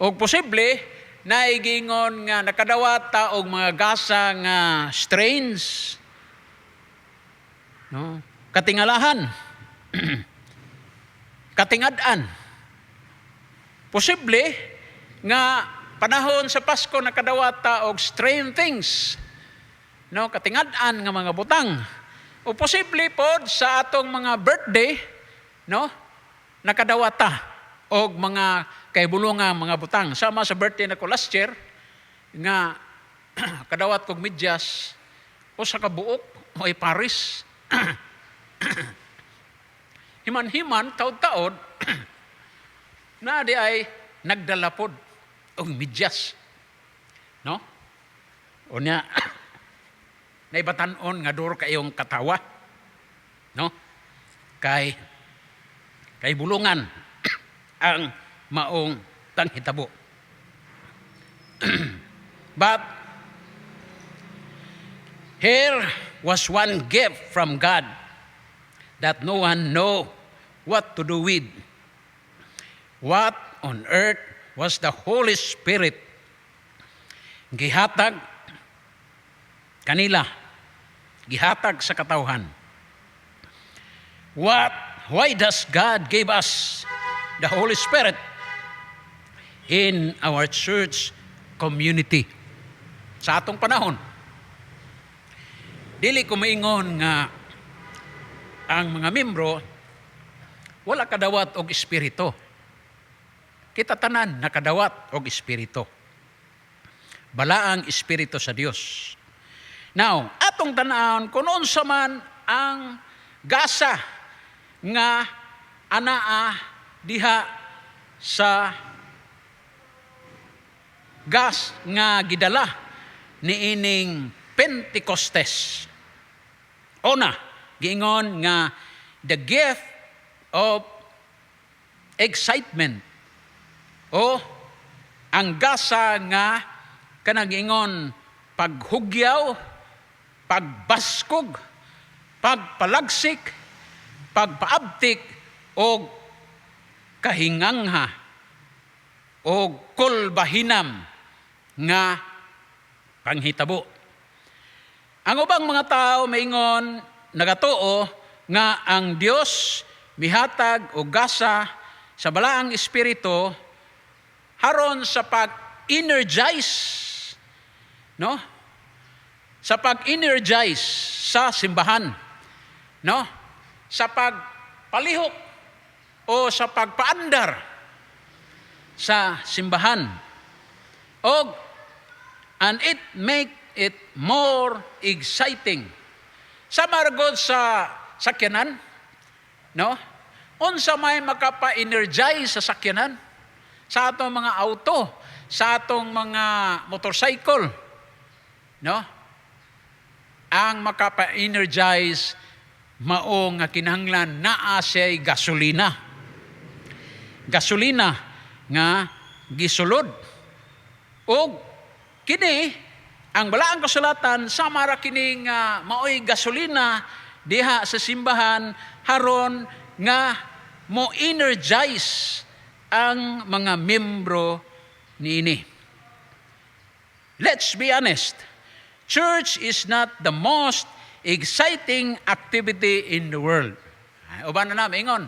Og posible naigingon nga nakadawata og mga gasa nga strains, no? Katingalahan, katingad-an. Posible nga panahon sa Pasko nakadawata og strange things, no? Katingad-an nga mga butang. O posible pod sa atong mga birthday, no? Nakadawata og mga kahibulungang mga butang. Sama sa birthday na ko last year, nga kadawat kog medyas o sa kabuok o ay Paris. Himan-himan, taod-taod, na di ay nagdalapod og medyas. No? O niya, naibatanon nga duro kayong katawa, no? Kay bulungan ang maong tanghitabo. But here was one gift from God that no one know what to do with. What on earth was the Holy Spirit gihatag kanila, gihatag sa katawhan. Why does God give us the Holy Spirit in our church community? Sa atong panahon, dili ko maingon nga ang mga membro wala kadawat og espiritu. Kita tanan nakadawat og espiritu. Balaang espiritu sa Dios. Now, atong tan-awon kung unsa man ang gasa nga anaa diha sa gas nga gidala niining Pentecostes. Una, giingon nga the gift of excitement o ang gasa nga kanang giingon paghugyaw, pagbaskog, pagpalagsik, pagpaabtik o kahingangha o kulbahinam nga panghitabo. Ang ubang mga tao maingon nagatuo nga ang Dios mihatag og gasa sa balaang espiritu haron sa pag-energize, no? Sa pag-energize sa simbahan, no? Sa pagpalihok o sa pagpaandar sa simbahan. And it make it more exciting. Sa maragod sa sakyanan, no? Unsa may makapa-energize sa sakyanan? Sa atong mga auto, sa atong mga motorcycle, no? Ang makapa-energize mao nga kinahanglan naa siya'y gasolina. Gasolina nga gisulod. O kini ang balaang kasulatan sama ra kini nga maoy gasolina diha sa simbahan haron nga mo energize ang mga membro niini. Let's be honest. Church is not the most exciting activity in the world. Uban na maingon.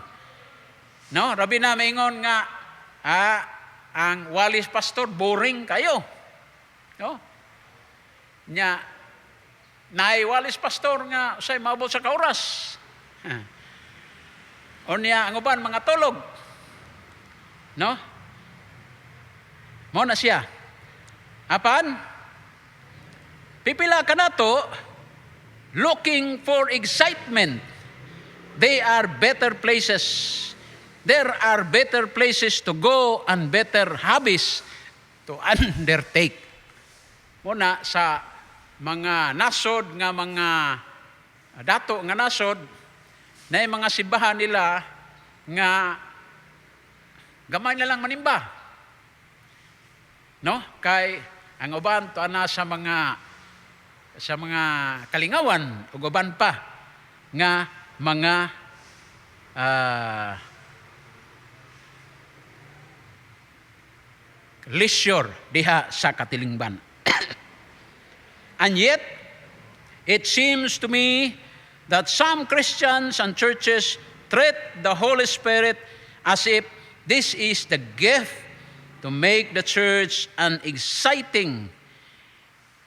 No, rabi na maingon nga ang walis pastor boring kayo. No? Nya nay walis pastor nga say maabot sa kauras. O niya ang uban mga tulog. No? Mo na siya. Apan pipila ka nato looking for excitement. They are better places. There are better places to go and better hobbies to undertake. Muna sa mga nasod nga mga dato nga nasod na mga simbahan nila nga gamay na lang manimba. No? Kay ang uban to ana sa mga kalingawan ug uban pa nga mga leisure diha sa katilingban. And yet, it seems to me that some Christians and churches treat the Holy Spirit as if this is the gift to make the church an exciting,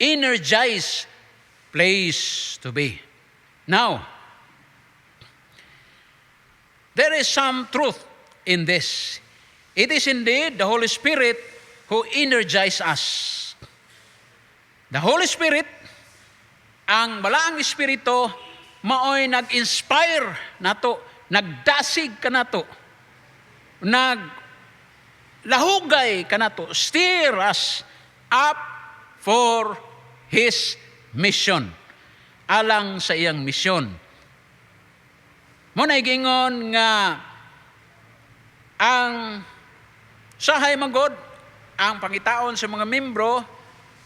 energized place to be. Now, there is some truth in this. It is indeed the Holy Spirit who energizes us. The Holy Spirit, ang balaang Espiritu, maoy nag-inspire nato, nagdasig ka nato, naglahugay ka nato, steer us up for His mission, alang sa iyang misyon. Muna gingon nga ang sahay magod ang pangitaon sa mga membro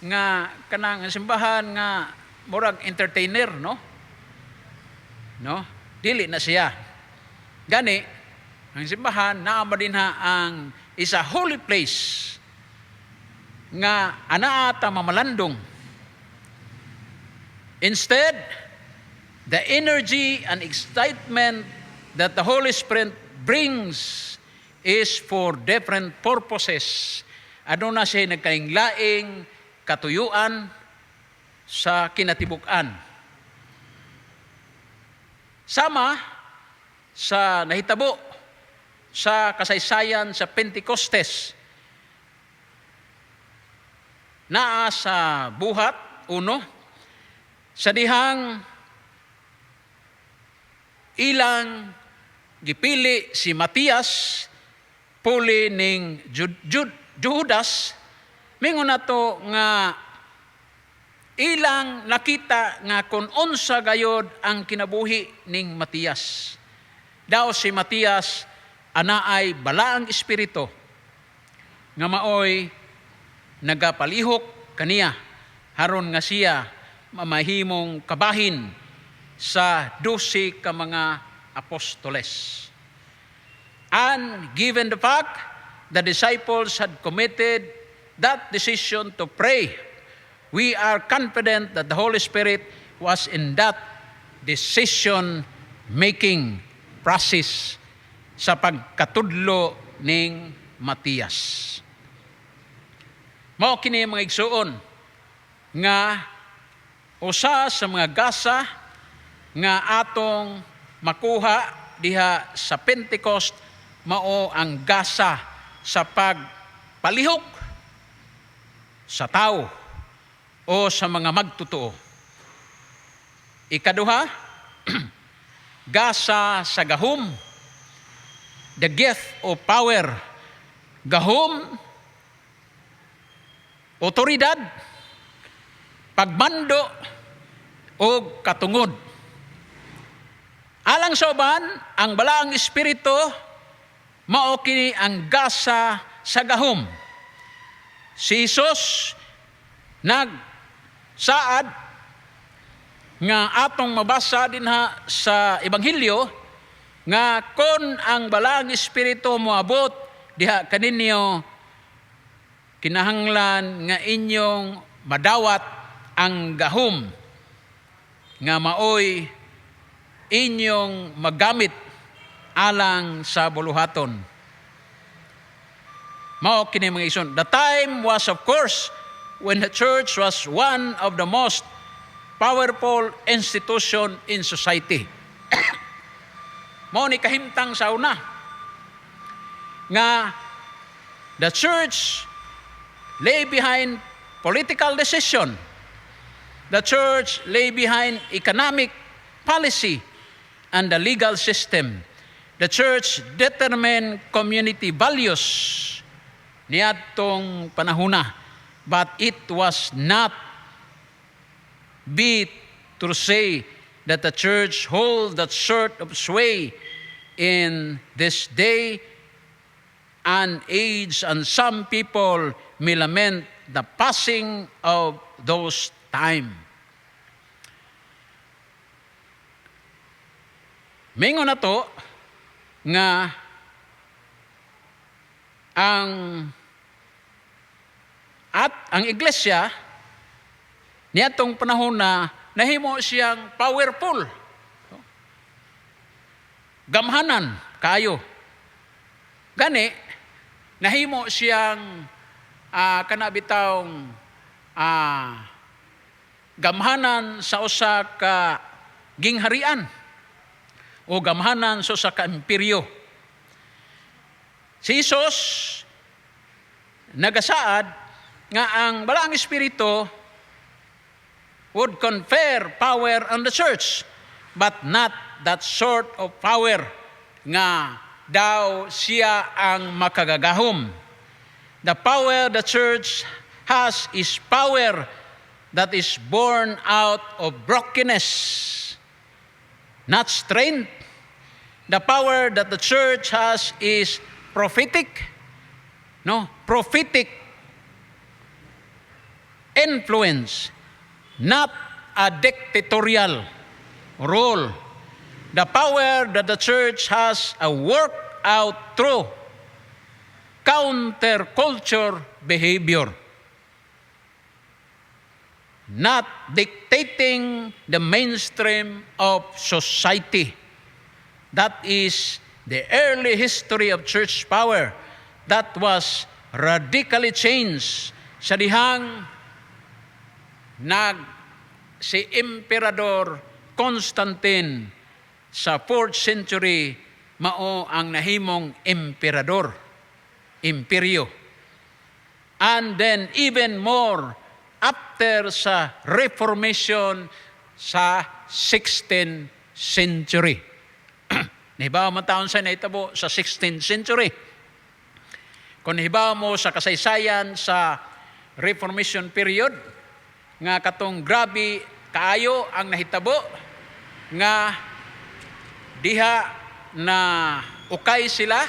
nga kanang simbahan nga murag entertainer, no? No? Dili na siya. Gani ang simbahan naa din ang isa holy place nga anaa ta mamalandong. Instead, the energy and excitement that the Holy Spirit brings is for different purposes. Ano na siya nagkainglaing katuyuan sa kinatibuk-an. Sama sa nahitabo sa kasaysayan sa Pentecostes. Naa sa buhat, uno, sa dihang ilang gipili si Matias, puli ning Judas, mingon na to nga ilang nakita nga kung unsa gayod ang kinabuhi ning Matias. Daw si Matias anaay balaang espiritu nga maoy nagapalihok kaniya haron nga siya mamahimong kabahin sa 12 ka mga apostoles. And given the fact the disciples had committed that decision to pray, we are confident that the Holy Spirit was in that decision-making process sa pagkatudlo ning Matias. Mao kini mga igsuon nga usa sa mga gasa nga atong makuha diha sa Pentecost mao ang gasa sa pagpalihok sa tao o sa mga magtotoo. Ikaduha, gasa sa gahom, the gift of power. Gahom, otoridad, pagmando o katungod. Alang sa uban, ang balaang espiritu mao kini ang gasa sa gahom. Si Jesus nagsaad nga atong mabasa dinha sa Ebanghelyo nga kon ang balaang espiritu moabot diha kaninyo, kinahanglan nga inyong madawat ang gahom nga maoy inyong magamit alang sa buluhaton. Mao kini mga igsoon. The time was, of course, when the church was one of the most powerful institution in society. Mao ni kahimtang sa una nga the church lay behind political decision. The church lay behind economic policy and the legal system. The church determined community values niadtong panahuna, but it was not be to say that the church hold that sort of sway in this day and age, and some people may lament the passing of those time. Mingon na to nga ang iglesia niadtong panahon na nahimo siyang powerful. Gamhanan kayo. Gani nahimo siyang kanabitawng gamhanan sa usa ka gingharian o gamhanan sa usa ka imperyo. Si Jesus nagasaad nga ang balaang espiritu would confer power on the church, but not that sort of power nga daw siya ang makagagahom. The power the church has is power that is born out of brokenness, not strength. The power that the church has is prophetic, prophetic influence, not a dictatorial role. The power that the church has a work out through counterculture behavior, not dictating the mainstream of society. That is the early history of church power that was radically changed sa dihang si Emperador Constantine sa 4th century mao ang nahimong emperador, imperyo. And then even more, after sa Reformation sa 16th century. Nahibaw man taon sa naitabo sa 16th century. Kung nahibaw mo sa kasaysayan sa Reformation period, nga katong grabe kaayo ang nahitabo, nga diha na ukay sila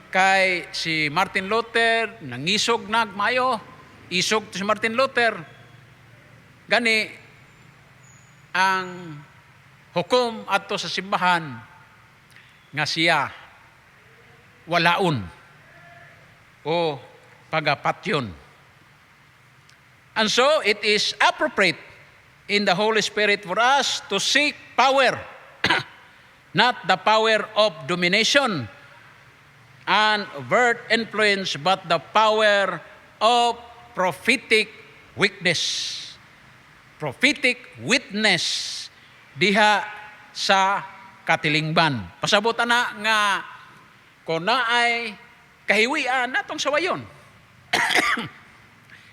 kay si Martin Luther, nangisog nagmayo, isog si Martin Luther. Gani ang hukom adto sa simbahan nga siya walaon o pagapatyon. And so it is appropriate in the Holy Spirit for us to seek power, not the power of domination and overt influence, but the power of prophetic witness. Prophetic witness diha sa katilingban. Pasabot na nga kung naay kahiwian natong sawayon.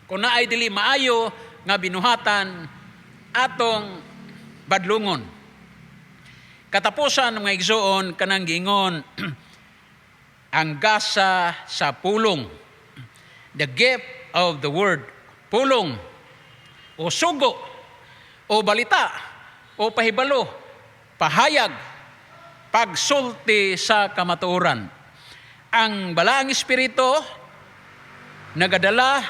Kung naay dili maayo nga binuhatan atong badlungon. Katapusan ng mga igsoon kanang giingon ang gasa sa pulong. The gift of the word. Pulong o sugo o balita o pahibalo, pahayag, pagsulti sa kamatuoran. Ang balaang espiritu nagadala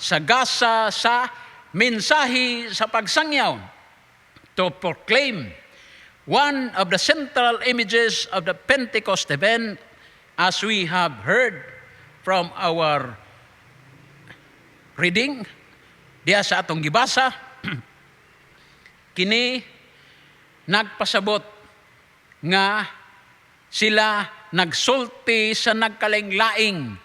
sa gasa sa mensahe sa pagsangyaw to proclaim one of the central images of the Pentecost event, as we have heard from our reading diya sa atong gibasa. Kini nagpasabot nga sila nagsulti sa nagkalaing-laing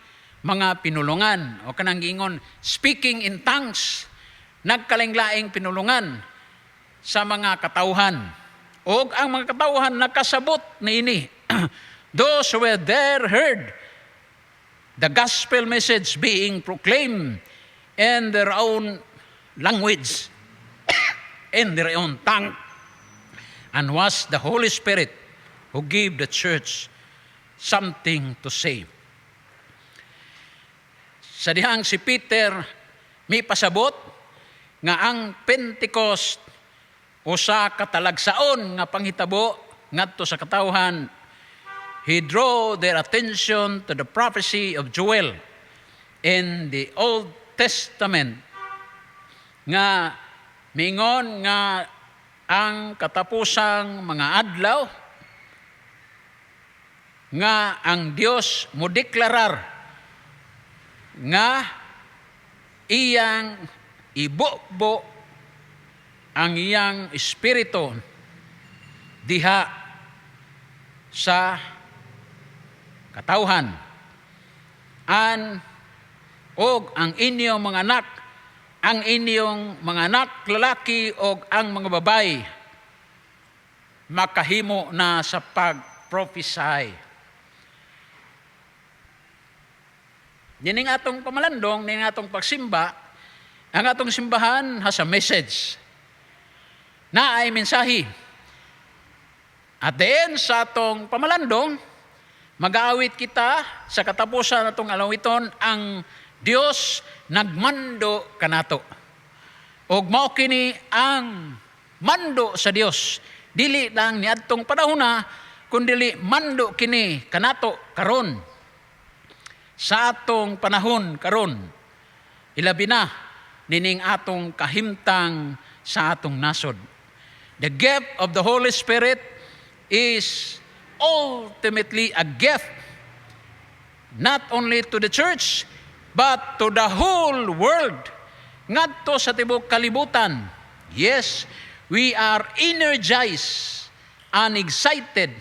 mga pinulungan o kanang giingon speaking in tongues, nagkalaing-laing pinulungan sa mga katawhan. O ang mga katawhan nakasabot niini. Those who were there heard the gospel message being proclaimed in their own language, in their own tongue, and was the Holy Spirit who gave the church something to say. Sa dihang si Peter may pasabot nga ang Pentecost o sa katalagsaon nga panghitabo ngadto sa katawhan, he drew their attention to the prophecy of Joel in the Old Testament nga mingon nga ang katapusang mga adlaw nga ang Dios mo deklarar nga iyang ibubo ang iyang espiritu diha sa katawhan. Og ang inyong mga anak lalaki o ang mga babae makahimo na sa pag-prophesy. Yan ang atong pamalandong, yan ang atong pagsimba. Ang atong simbahan has a message na ay mensahe. At then sa atong pamalandong, mag-aawit kita sa katapusan atong alawiton ang Dios nagmando kanato. Og mao kini ang mando sa Dios. Dili lang niadtong panahon kundi mando kini kanato karon. Sa atong panahon karon, ilabi na nining atong kahimtang sa atong nasod. The gift of the Holy Spirit is ultimately a gift not only to the church but to the whole world. Ngadto sa tibuok kalibutan. Yes, we are energized and excited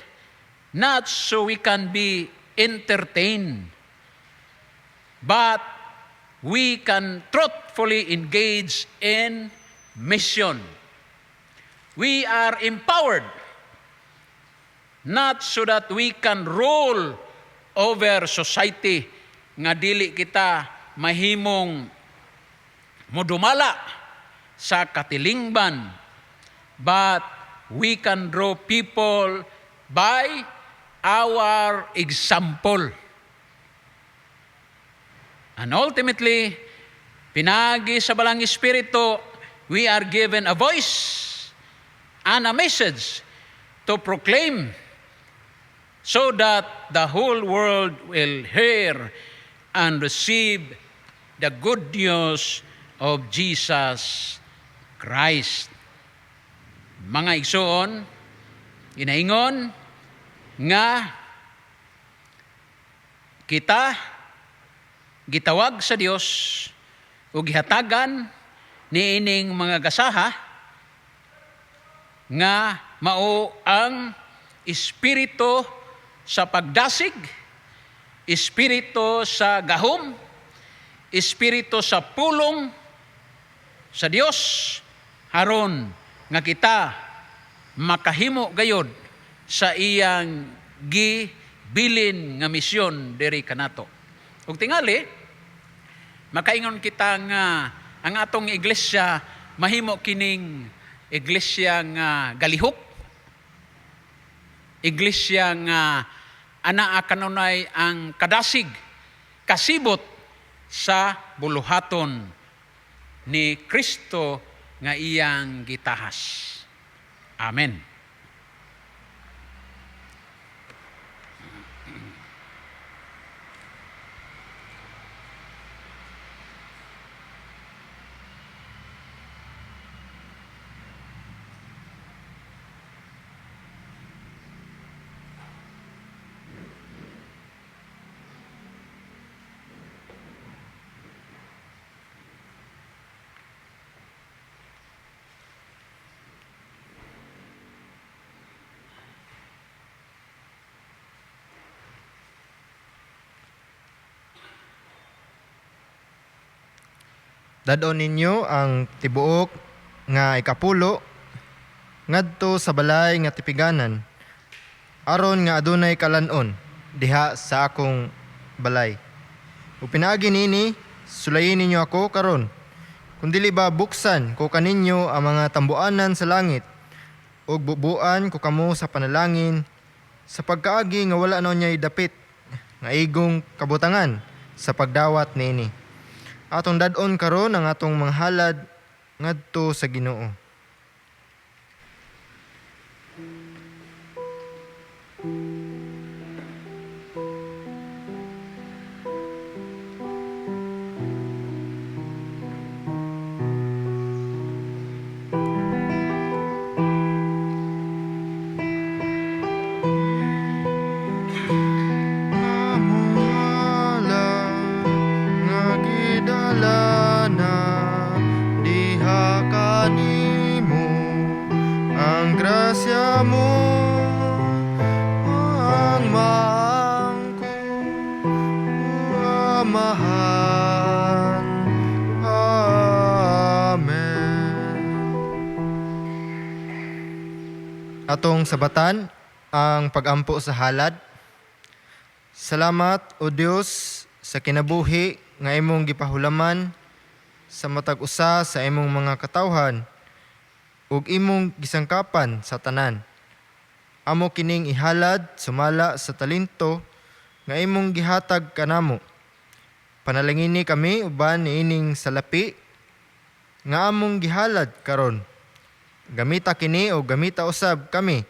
not so we can be entertained, but we can truthfully engage in mission. We are empowered not so that we can rule over society nga dili kita mahimong modumala sa katilingban, but we can draw people by our example. And ultimately, pinagi sa Balang Espiritu, we are given a voice and a message to proclaim so that the whole world will hear and receive the good news of Jesus Christ. Mga igsoon, inaingon nga kita gitawag sa Dios o gihatagan ni ining mga gasaha nga mao ang espiritu sa pagdasig, espiritu sa gahom, espiritu sa pulong sa Dios aron nga kita makahimo gayod sa iyang gibilin nga misyon diri kanato. Ug tingali makaingon kita nga ang atong iglesia mahimo kining iglesia nga galihok, iglesia nga anaa kanunay ang kadasig kasibot sa buluhaton ni Kristo nga iyang gitahas. Amen. Dadon ninyo ang tibuok nga ikapulo ngadto sa balay nga tipiganan aron nga adunay kalanon diha sa akong balay. Ug pinaagi nini sulayin ninyo ako karon. Kun dili ba buksan ko kaninyo ang mga tambuanan sa langit ug bubuan ko kamo sa panalangin sa pagkaagi nga wala na nya'y dapit nga igong kabutangan sa pagdawat nini. Atong dadon karon ang atong mga halad ngadto sa Ginoo. Grasya mo ang maangko amahan. Amen. Atong sabatan ang pagampo sa halad. Salamat o Dios sa kinabuhi nga imong gipahulaman sa matag usa sa imong mga katawhan ug imong gisangkapan sa tanan. Amo kining ihalad sumala sa talento nga imong gihatag kanamo. Panalangini kami uban niining salapi nga among gihalad karon. Gamita kini o gamita usab kami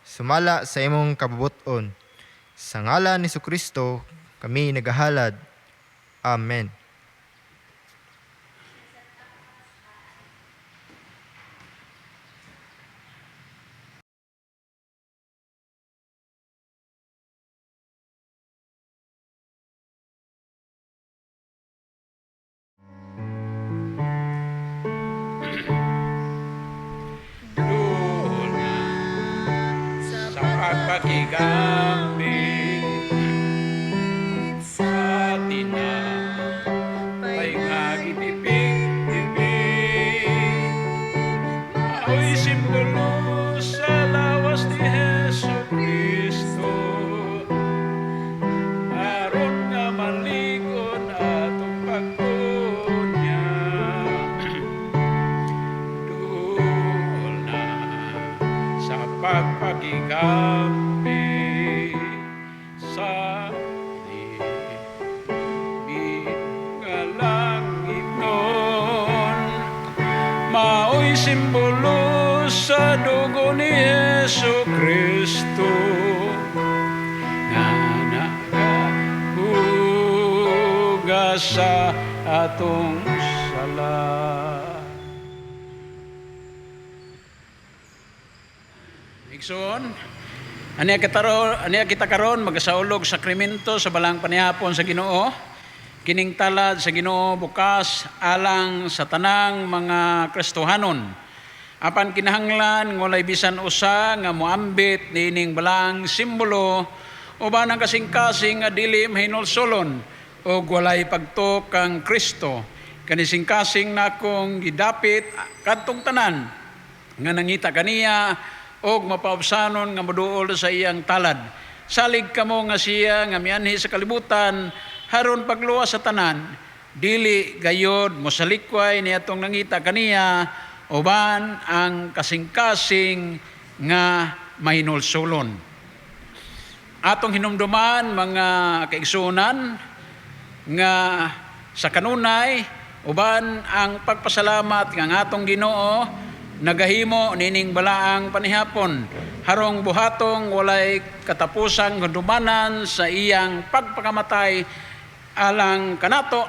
sumala sa imong kabubuton. Sa ngalan ni Jesucristo kami nagahalad. Amen. Pakigamit sa tinapay nga gitipig-tipig, ako'y simbolo sa lawas ni Jesu Cristo. kami sa langit nun. Mao'y simbolo sa dugo ni Yesu Kristo nga nagahugas sa atong sala. Igsoon, aniya kita karon magasaulog sakramento sa balang panihapon sa Ginoo. Kining talad sa Ginoo bukas alang sa tanang mga Kristohanon. Apan kinahanglan ngolay bisan usa nga moambit niining balang simbolo uban ang kasing-kasing nga dili mahinulsolon o walay pagtok kang Kristo. Kanising-kasing na akong gidapit kadtong tanan nga nangita kaniya og mapaubsanon nga moduol sa iyang talad. Salig kamo nga siya nga mianhi sa kalibutan haron pagluwas sa tanan, dili gayod mosalikway ni atong nangita kaniya uban ang kasing-kasing nga mahinulsolon. Atong hinumduman mga kaigsunan nga sa kanunay uban ang pagpasalamat nga atong Ginoo nagahimo nining balaang panihapon harong buhatong walay katapusang hundumanan sa iyang pagpakamatay alang kanato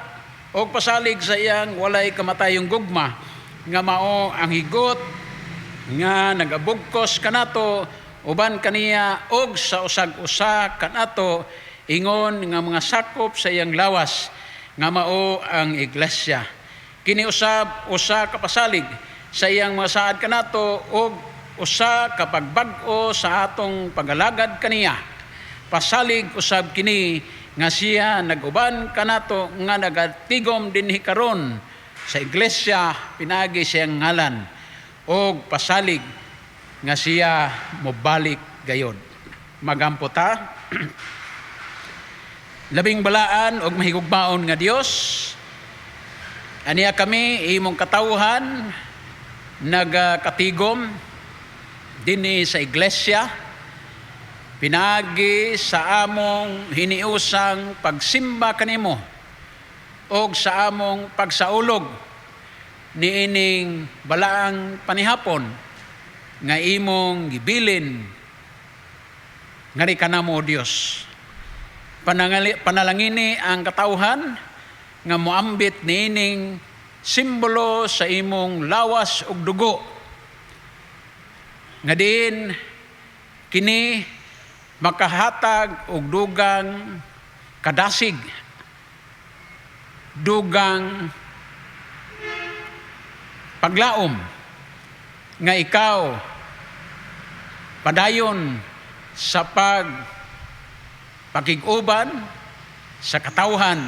o pasalig sa iyang walay kamatayong gugma nga mao ang higot nga nagabugkos kanato uban kaniya og sa usag-usa kanato ingon nga mga sakop sa iyang lawas nga mao ang iglesia. Kini usab usa ka pasalig sa iyang mga saad kanato og usa ka pagbag-o sa atong pagalagad kaniya. Pasalig usab kini nga siya naguban kanato nga nagatigom dinhi karon sa iglesia pinagi siyang ngalan og pasalig nga siya mobalik gayod. Magampo ta. Labing balaan og mahigugmaon nga Dios. Aniya kami imong katawhan nagakatigom dinhi sa iglesia pinagi sa among hiniusang pagsimba kanimo og sa among pagsaulog niining balaang panihapon nga imong gibilin ngari kanamo Dios. Panalangini ang katawhan nga moambit niining simbolo sa imong lawas ug dugo nga din kini makahatag og dugang kadasig, dugang paglaom nga ikaw padayon sa pakiguban sa katawhan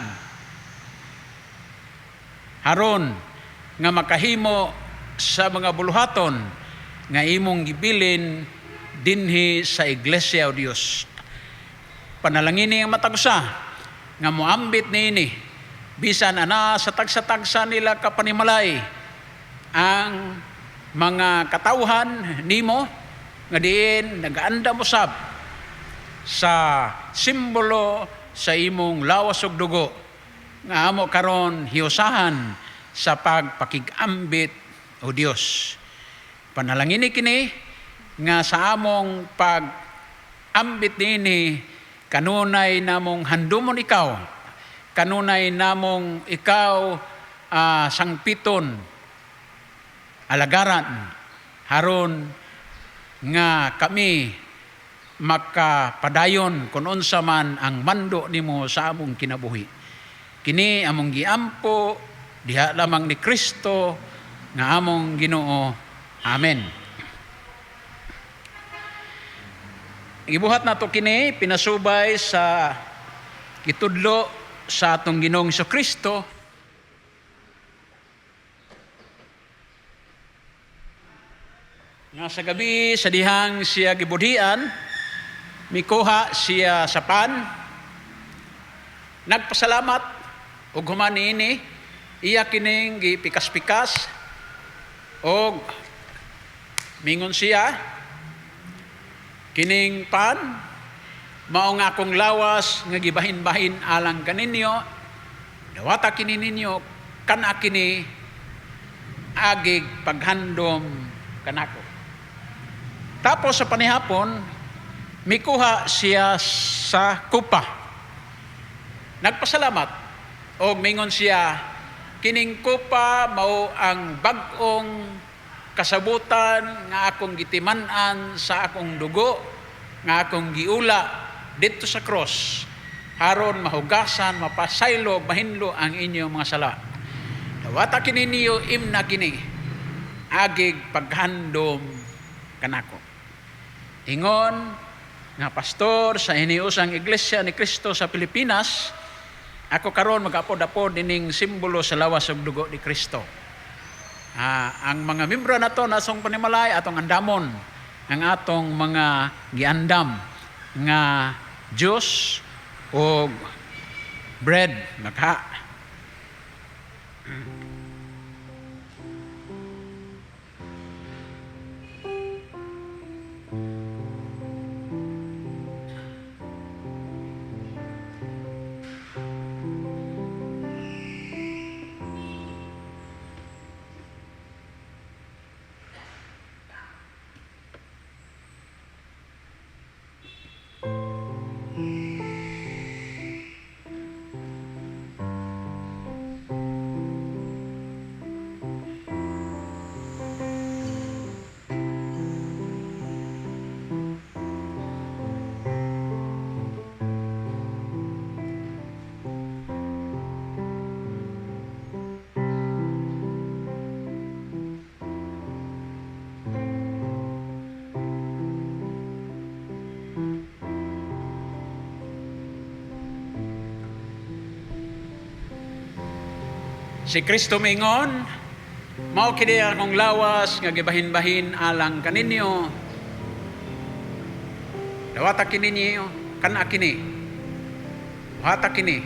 haron nga makahimo sa mga buluhaton nga imong gibilin dinhi sa iglesia o Dios. Panalangini ang matag-usa nga moambit niini bisan ana sa tagsa-tagsa nila kapanimalay ang mga katawhan nimo nga diin nagaandam usab sa simbolo sa imong lawas ug dugo nga amo karon hiusahan sa pagpakigambit o Dios. Panalangini kini nga sa among pag-ambit nini kanunay namong handumon ikaw, kanunay namong ikaw sangpiton alagaran haron nga kami makapadayon kung unsa man ang mando nimo sa among kinabuhi. Kini among giampo diha lamang ni Kristo nga among Ginoo. Amen. Gibuhat nato kini pinasubay sa gitudlo sa atong Ginoong Kristo. Nga sa gabi sa dihang siya gibudhian, mikuha siya sa pan, nagpasalamat ug human niini iya kining gipikas-pikas og mingon siya Kining pan, mao nga akong lawas nga gibahin-bahin alang kaninyo, dawata kini ninyo, kana kini agig paghandom kanako. Tapos sa panihapon, mikuha siya sa kupa. Nagpasalamat o mingon siya, kining kupa mao ang bag-ong kasabutan nga akong gitiman-an sa akong dugo, nga akong giula dito sa cross, aron mahugasan, mapasaylo, mahinlo ang inyong mga sala. Dawata kini niyo imna kini, agig paghandom kanako. Ingon nga pastor sa hiniusang iglesia ni Kristo sa Pilipinas, ako karon mag-apod-apod dining simbolo sa lawas ug dugo ni Kristo. Ang mga membro nato nasong panimalay atong andamon ang atong mga giandam nga Diyos o bread nagha. Si Kristo mingon, mao kini akong lawas nga gibahin-bahin alang kaninyo. Dawata kini niyo, kana kini. Dawata kini.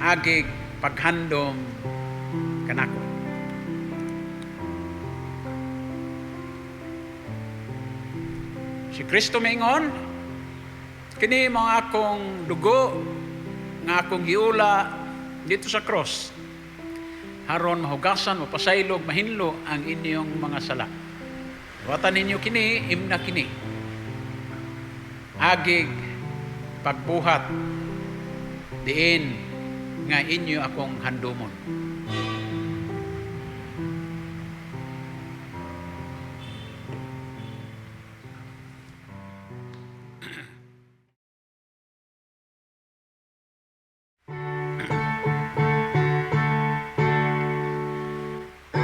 Agig paghandom kanako. Si Kristo mingon, kini mga akong dugo nga akong giula dito sa cross, haron mahugasan, mapasaylog, mahinlo ang inyong mga sala. Watan ninyo kini, imna kini. Agig pagbuhat diin nga inyo akong handumon.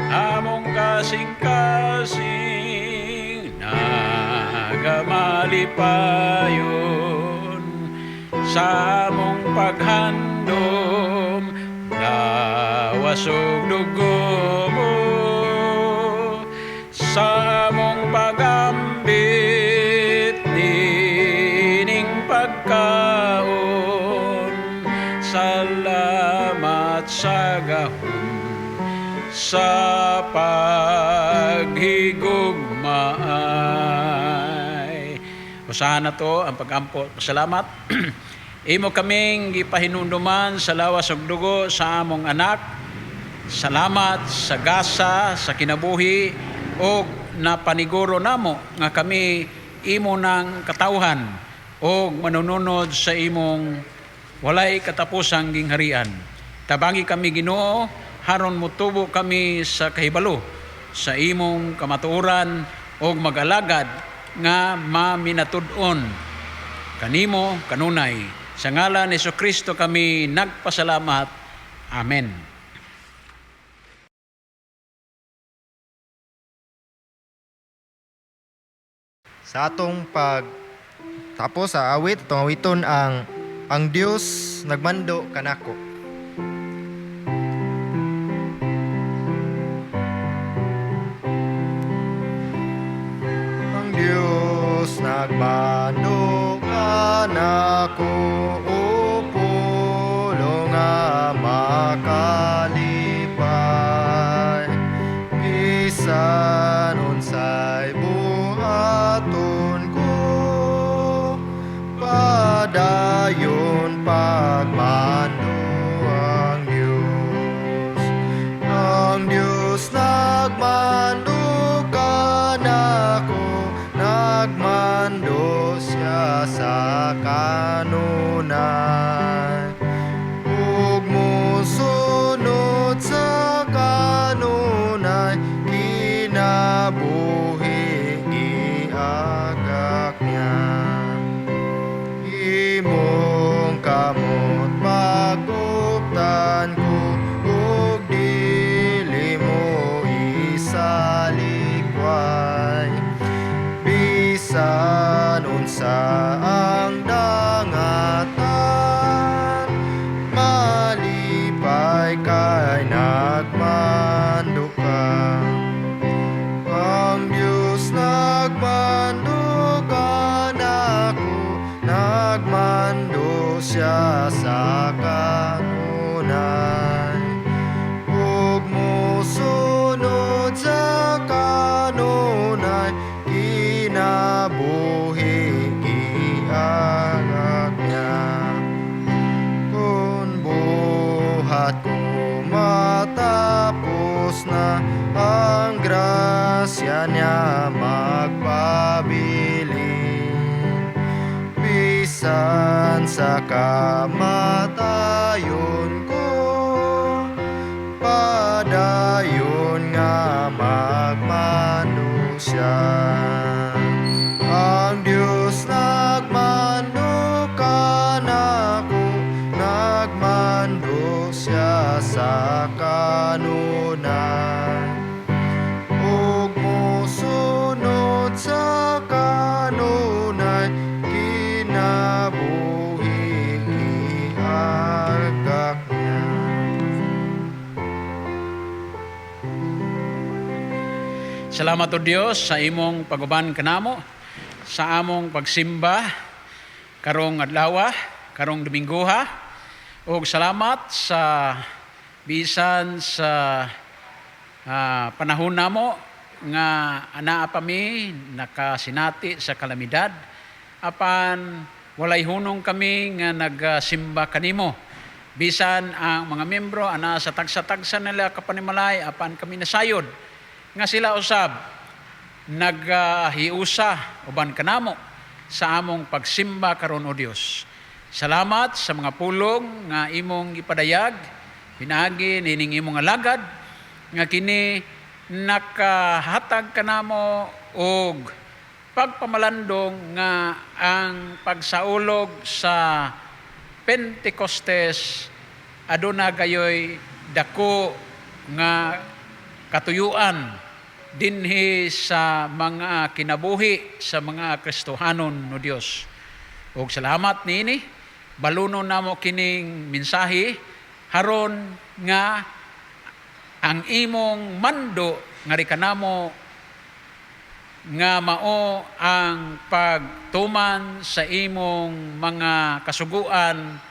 Among kasing-kasing nagamalipayon sa among paghandom, lawas ug dugo mo, sa among pagambit dining pagkaon, salamat sa gahom sa paghigugmaay. Usahan na to ang pag-ampo. Salamat. Imo kaming gipahinumduman sa lawas ug dugo sa among anak. Salamat sa gasa, sa kinabuhi, o napaniguro namo nga kami imo ng katawhan o manununod sa imong walay katapusang gingharian. Tabangi kami Ginoo, haron motubo kami sa kahibalo sa imong kamatuoran o mag-alagad nga maminatud-on kanimo kanunay. Sa ngalan ni Jesucristo kami nagpasalamat. Amen. Sa atong pagtapos sa awit, itong awiton ang Dios nagmando kanako. Ang Dios nagmando kanako, upulo nga makalipay, bisan unsay buhaton ko padayon pagmando ang Diyos. Ang Diyos nagmando kanako, nagmando siya sa kanunay. Ug mosunod sa kanunay, kinabuhi giagak niya. Imong kamot paguptan ko, ug dili mo isalikway. Bisan unsa ang dangatan, malipay kay nagmando ka. Ang Diyos nagmando kanako, nagmando siya sa kanunay. Ug mosunod sa kanunay, kinabuhi giagak niya. Kung buhat ko matapos na, ang grasya niya magpabilin. Bisan sa kamatayon ko, padayon nga magmando siya. Ang Diyos nagmando kanako, nagmando siya sa kanunay. Ug mosunod sa kanunay, kinabuhi giagak niya. Salamat o Dios sa imong paguban kanamo, sa among pagsimba karong adlaw, karong Dominggoha. Ug salamat sa bisan sa panahon namo nga anaa pa mi nakasinati sa kalamidad, apan walay hunong kami nga nagsimba kanimo. Bisan ang mga membro ana sa tagsa-tagsa nila kapanimalay, apan kami nasayod nga sila usab naghiusa uban kanamo sa among pagsimba karon o Dios. Salamat sa mga pulong nga imong ipadayag, pinaagi nining imong alagad nga kini nakahatag kanamo og pagpamalandong nga ang pagsaulog sa Pentecostes aduna gayoy dako nga katuyuan dinhi sa mga kinabuhi sa mga Kristohanon no Dios. Ug salamat niini, balunon namo kining mensahe haron nga ang imong mando nga kanamo nga mao ang pagtuman sa imong mga kasuguan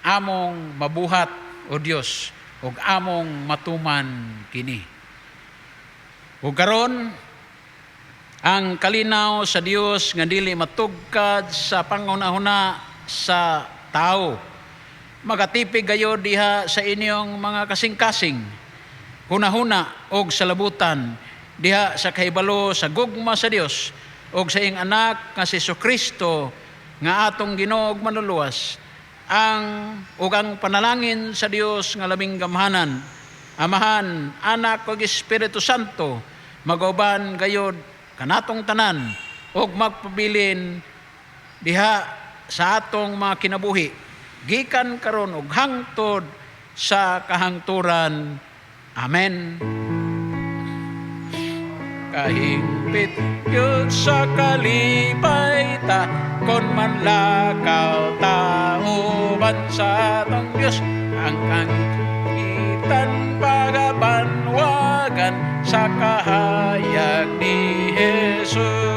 among mabuhat o Dios ug among matuman kini. Ug karon ang kalinaw sa Dios nga dili matugkad sa pangunahuna sa tao, magatipig gayod diha sa inyong mga kasing-kasing, hunahuna og sa labutan, diha sa kahibalo sa gugma sa Dios og sa iyang anak nga si Jesucristo nga atong Ginoo ug manluluwas. Ang panalangin sa Dios nga labing gamhanan, Amahan, Anak ug Espiritu Santo, magauban gayod kanatong tanan ug magpabilin diha sa atong mga kinabuhi gikan karon ug hangtod sa kahangturan. Amen. Kahingpit yun sa kalipay ta, kon man lakaw tauban sa atong Diyos, ang kangitan pagabanwagan sa kahayag ni Jesus.